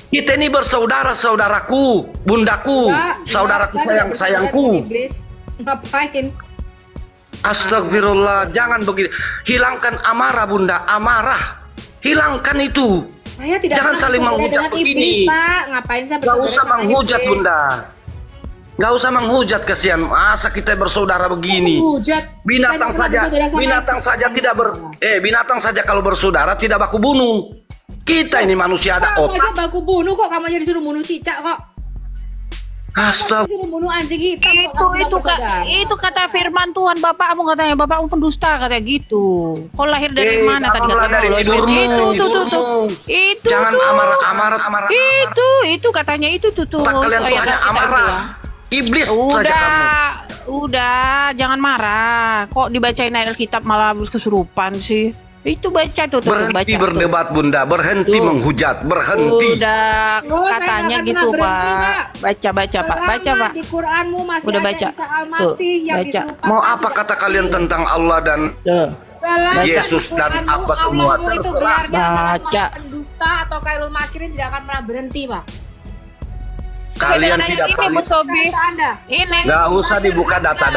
Kita ini bersaudara-saudaraku, bundaku, saudaraku sayang-sayangku. Iblis. Ngapain? Astagfirullah, jangan begitu. Hilangkan amarah, Bunda, amarah. Hilangkan itu. Saya tidak Jangan pernah saling bersaudara menghujat dengan begini. iblis, Pak. Ngapain saya Gak bersaudara usah sama menghujat, iblis? Bunda. Gak usah menghujat, kasihan. Masa kita bersaudara begini? Menghujat. Binatang Saya saja, bersaudara sama binatang iblis. saja tidak binatang saja kalau bersaudara tidak baku bunuh. Kita ini manusia ada Kamu aja otak. baku bunuh kok, kamu aja disuruh bunuh cicak kok. Astagfirullah. Disuruh bunuh anjing hitam kok, kamu bilang bersaudara. Itu kata firman Tuhan, bapakmu katanya, bapakmu pendusta katanya gitu. Kau lahir dari mana tadi? bangunlah dari tidurmu. Itu Jangan tuh. amarah. Itu katanya itu tuh. Otak kalian tuh Ayat hanya Alkitab amarah. ya. Iblis saja kamu. Udah, jangan marah. Kok dibacain ayat Alkitab malah kesurupan sih? Itu baca tuh, Berhenti baca berdebat, Bunda. Berhenti menghujat. Berhenti. Udah, saya katanya nggak gitu, pernah berhenti, Pak. Pak. Baca, Pak. Baca, Selama Pak. di Quranmu masih Udah ada baca. Isa Al-Masih Tuh, yang baca. diserupakan. Mau apa kata kalian tentang Allah dan Selama Yesus di dan Quranmu, apa semua? Allahmu itu Terserah. gelarnya adalah Baca. Maha Pendusta atau Khairul Makirin tidak akan pernah berhenti, Pak. Kalian Sebenarnya tidak ini, perlu. Bu Sobi. Saya Anda. Ini. Nggak usah dibuka data.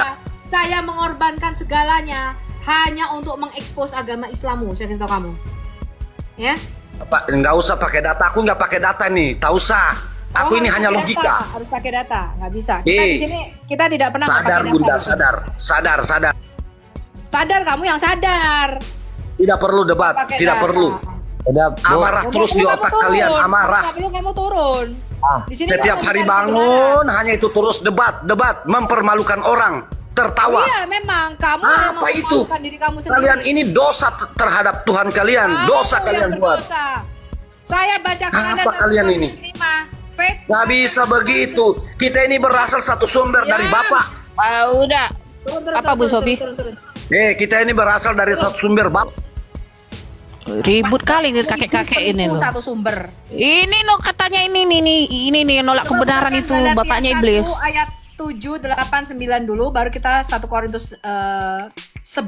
Saya mengorbankan segalanya hanya untuk mengekspos agama Islammu. Saya kasih tahu kamu. Ya? Pak, nggak usah pakai data. Aku nggak pakai data nih. Tak usah. Aku ini harus hanya pakai logika. data, harus pakai data, nggak bisa. Kita di sini kita tidak pernah Sadar, pakai data. Bunda. di sini. Sadar. Sadar, kamu yang sadar. Tidak perlu debat. Pakai Tidak data. perlu. Amarah Nggak terus perlu di kamu otak turun. kalian. Amarah. Nggak perlu kamu turun. Di sini Setiap kamu hari bukan bangun hanya itu terus debat, mempermalukan orang, tertawa. Iya, memang kamu yang Apa itu? mempermalukan diri kamu sendiri. Kalian ini dosa terhadap Tuhan kalian. Kamu Dosa yang kalian buat. berdosa. Saya bacakan Anda Apa kalian ini? Faith. Gak bisa begitu. Kita ini berasal satu sumber dari Ya. Bapak. Udah. Apa, Bu Sobi? Kita ini berasal dari satu sumber Bapak. Ribut kali nih kakek-kakek ini loh. Satu sumber. Ini loh katanya ini nih nolak kebenaran itu bapaknya iblis. Ayat 7, 8, 9 dulu, baru kita 1 Korintus 11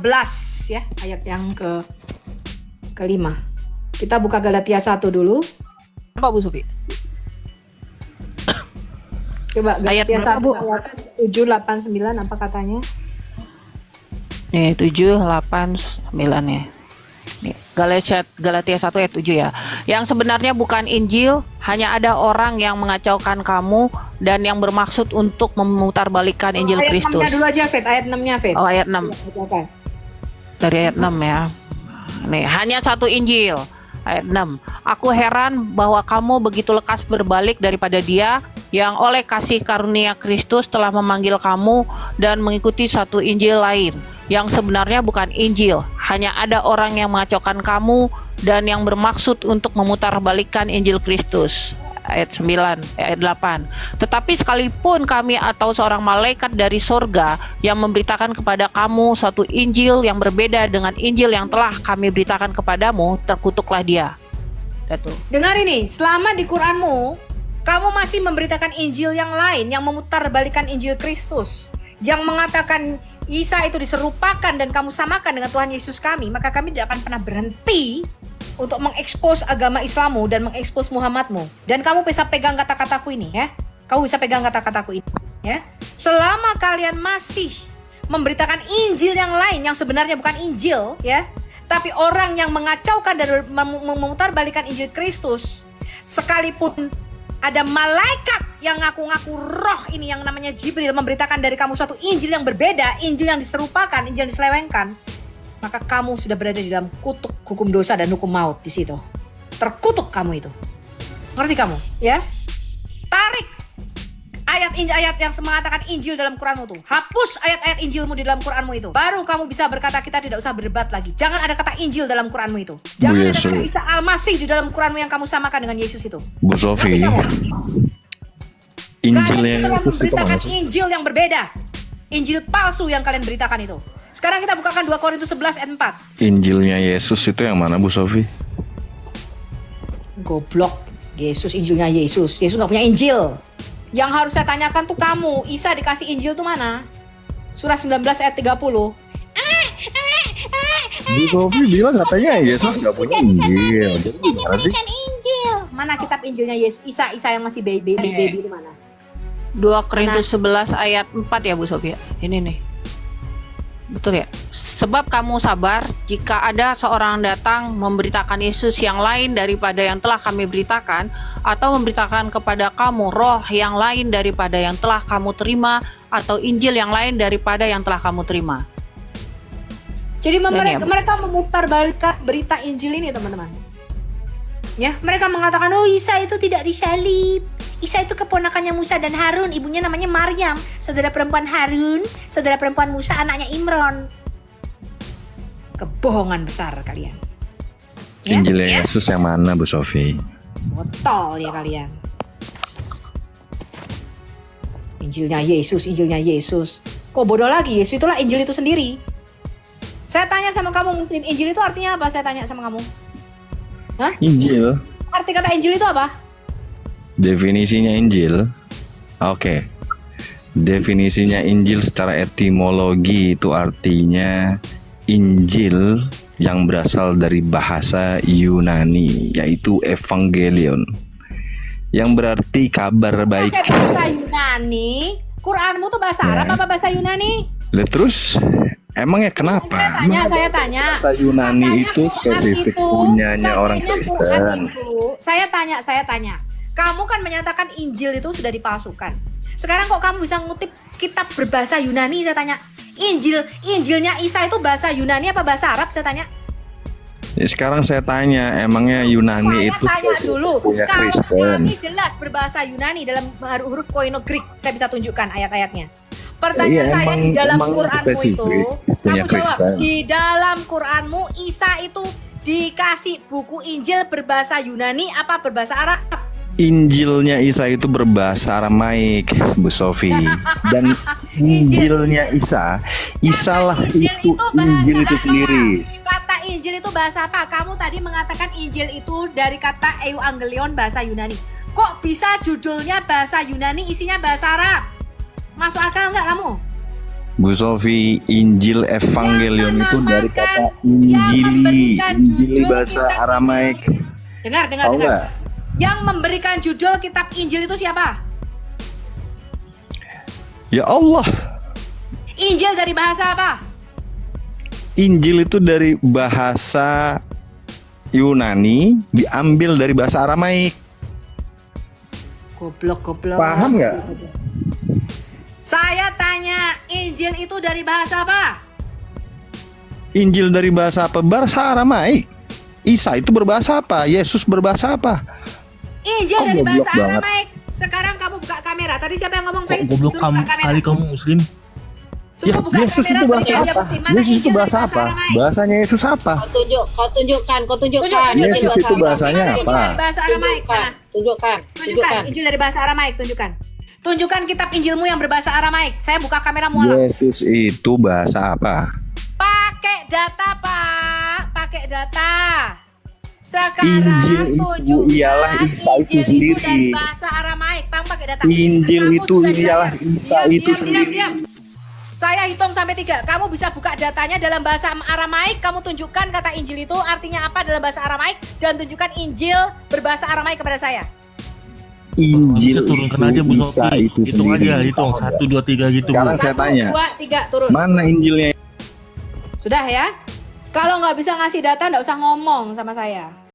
ya, ayat yang kelima. Kita buka Galatia 1 dulu. Apa, Bu Sobi? Coba Ayat Galatia berapa, 1 Bu? ayat 7, 8, 9 apa katanya? Nih 7, 8, 9 ya. Nih, Galatia 1 ayat 7 ya. Yang sebenarnya bukan Injil, hanya ada orang yang mengacaukan kamu dan yang bermaksud untuk memutarbalikkan Injil ayat Kristus. 6-nya dulu aja, Fet. Ayat 6-nya, Fet. Oh, ayat 6. Oke. Dari ayat 6 ya. Nih, hanya satu Injil. Ayat 6. Aku heran bahwa kamu begitu lekas berbalik daripada Dia yang oleh kasih karunia Kristus telah memanggil kamu dan mengikuti satu Injil lain yang sebenarnya bukan Injil. Hanya ada orang yang mengacaukan kamu dan yang bermaksud untuk memutarbalikkan Injil Kristus. Ayat 9, ayat 8. Tetapi sekalipun kami atau seorang malaikat dari sorga yang memberitakan kepada kamu suatu Injil yang berbeda dengan Injil yang telah kami beritakan kepadamu, terkutuklah dia. Itu. Dengar ini, selama di Quranmu kamu masih memberitakan Injil yang lain yang memutarbalikkan Injil Kristus, yang mengatakan Isa itu diserupakan dan kamu samakan dengan Tuhan Yesus kami, maka kami tidak akan pernah berhenti untuk mengekspos agama Islammu dan mengekspos Muhammadmu. Dan kamu bisa pegang kata-kataku ini ya. Kamu bisa pegang kata-kataku ini ya. Selama kalian masih memberitakan Injil yang lain yang sebenarnya bukan Injil ya, tapi orang yang mengacaukan dan memutarbalikkan Injil Kristus, sekalipun ada malaikat yang ngaku-ngaku roh ini yang namanya Jibril memberitakan dari kamu suatu Injil yang berbeda, Injil yang diserupakan, Injil yang diselewengkan, maka kamu sudah berada di dalam kutuk hukum dosa dan hukum maut di situ. Terkutuk kamu itu. Ngerti kamu? Ya? Tarik ayat yang mengatakan Injil dalam Quranmu tuh. Hapus ayat-ayat Injilmu di dalam Quranmu itu. Baru kamu bisa berkata kita tidak usah berdebat lagi. Jangan ada kata Injil dalam Quranmu itu. Jangan ada kata Isa Al-Masih di dalam Quranmu yang kamu samakan dengan Yesus itu. Bu Sofi, Injilnya Yesus itu mana sih? Injil yang berbeda. Injil palsu yang kalian beritakan itu. Sekarang kita bukakan 2 Korintus 11 ayat 4. Injilnya Yesus itu yang mana Bu Sofi? Goblok. Yesus, Injilnya Yesus. Yesus gak punya Injil. Yang harus saya tanyakan tuh kamu, Isa dikasih Injil tuh mana? Surah 19 ayat 30. Bu Sofi bilang katanya Yesus gak punya Injil. Jadi gimana sih? Injil. Mana kitab Injilnya Yesus? Isa yang masih baby itu mana? 2 Korintus 11 ayat 4 ya Bu Sofi. Ini nih. Betul ya? Sebab kamu sabar jika ada seorang datang memberitakan Yesus yang lain daripada yang telah kami beritakan, atau memberitakan kepada kamu roh yang lain daripada yang telah kamu terima, atau Injil yang lain daripada yang telah kamu terima. Jadi mereka memutarbalikkan berita Injil ini teman-teman. Ya, mereka mengatakan oh Isa itu tidak disalib. Isa itu keponakannya Musa dan Harun, ibunya namanya Maryam, saudara perempuan Harun, saudara perempuan Musa, anaknya Imron. Kebohongan besar kalian. Ya? Injilnya Yesus yang mana Bu Sofi? Botol ya kalian. Injilnya Yesus. Kok bodoh lagi? Yesus itulah Injil itu sendiri. Saya tanya sama kamu Muslim, Injil itu artinya apa? Saya tanya sama kamu. Hah? Injil. Arti kata Injil itu apa? Definisinya Injil. Oke. Definisinya Injil secara etimologi itu artinya Injil yang berasal dari bahasa Yunani, yaitu Evangelion, yang berarti kabar baik. Pakai bahasa Yunani? Quranmu tuh bahasa Arab apa bahasa Yunani? Lah terus emangnya kenapa? Saya tanya. Bahasa Yunani itu spesifik punyanya orang Kristen. Saya tanya. Kamu kan menyatakan Injil itu sudah dipalsukan. Sekarang kok kamu bisa ngutip kitab berbahasa Yunani? Saya tanya. Injilnya Isa itu bahasa Yunani apa bahasa Arab? Saya tanya. Ya, sekarang saya tanya, emangnya Yunani itu spesifik punya Kristen? Ini jelas berbahasa Yunani dalam huruf Koine Greek. Saya bisa tunjukkan ayat-ayatnya. Pertanyaan saya di dalam Quranmu itu, kamu jawab, di dalam Quranmu Isa itu dikasih buku Injil berbahasa Yunani apa berbahasa Arab? Injilnya Isa itu berbahasa Aramaik, Bu Sofi. Dan Injilnya Isa lah itu Injil itu sendiri. Kata Injil itu bahasa apa? Kamu tadi mengatakan Injil itu dari kata Euangelion bahasa Yunani. Kok bisa judulnya bahasa Yunani, isinya bahasa Arab? Masuk akal nggak kamu? Bu Sofi, Injil Evangelion itu dari kata Injili bahasa Aramaik. Dengar. Yang memberikan judul kitab Injil itu siapa? Ya Allah. Injil dari bahasa apa? Injil itu dari bahasa Yunani, diambil dari bahasa Aramaik. Goblok. Paham nggak? Saya tanya, Injil itu dari bahasa apa? Injil dari bahasa apa? Bahasa Aramaik. Isa itu berbahasa apa? Yesus berbahasa apa? Injil dari bahasa Aramaik. Sekarang kamu buka kamera. Tadi siapa yang ngomong? Goblok kali kamu Muslim. Ya, Yesus itu bahasa apa? Yesus itu bahasa apa? Bahasanya Yesus apa? Kau tunjukkan. Yesus itu bahasanya apa? Bahasa Aramaik. Tunjukkan. Injil dari bahasa Aramaik, tunjukkan kitab Injilmu yang berbahasa Aramaik. Saya buka kamera mualaf. Yesus itu bahasa apa? Pakai data, Pak. Pakai data. Sekarang Injil itu ialah Isa itu sendiri. Dari bahasa Aramaik, Bang, pakai data. Injil itu ialah Isa itu sendiri. Diam. Saya hitung sampai 3. Kamu bisa buka datanya dalam bahasa Aramaik. Kamu tunjukkan kata Injil itu artinya apa dalam bahasa Aramaik. Dan tunjukkan Injil berbahasa Aramaik kepada saya. Injil turunkan aja Bu Isa Sofi. itu Hitung sendiri. aja, hitung 1, 2, 3 gitu. Sekarang Bu. saya tanya, 1, 2, 3 turun. mana Injilnya? Sudah ya? Kalau nggak bisa ngasih data, nggak usah ngomong sama saya.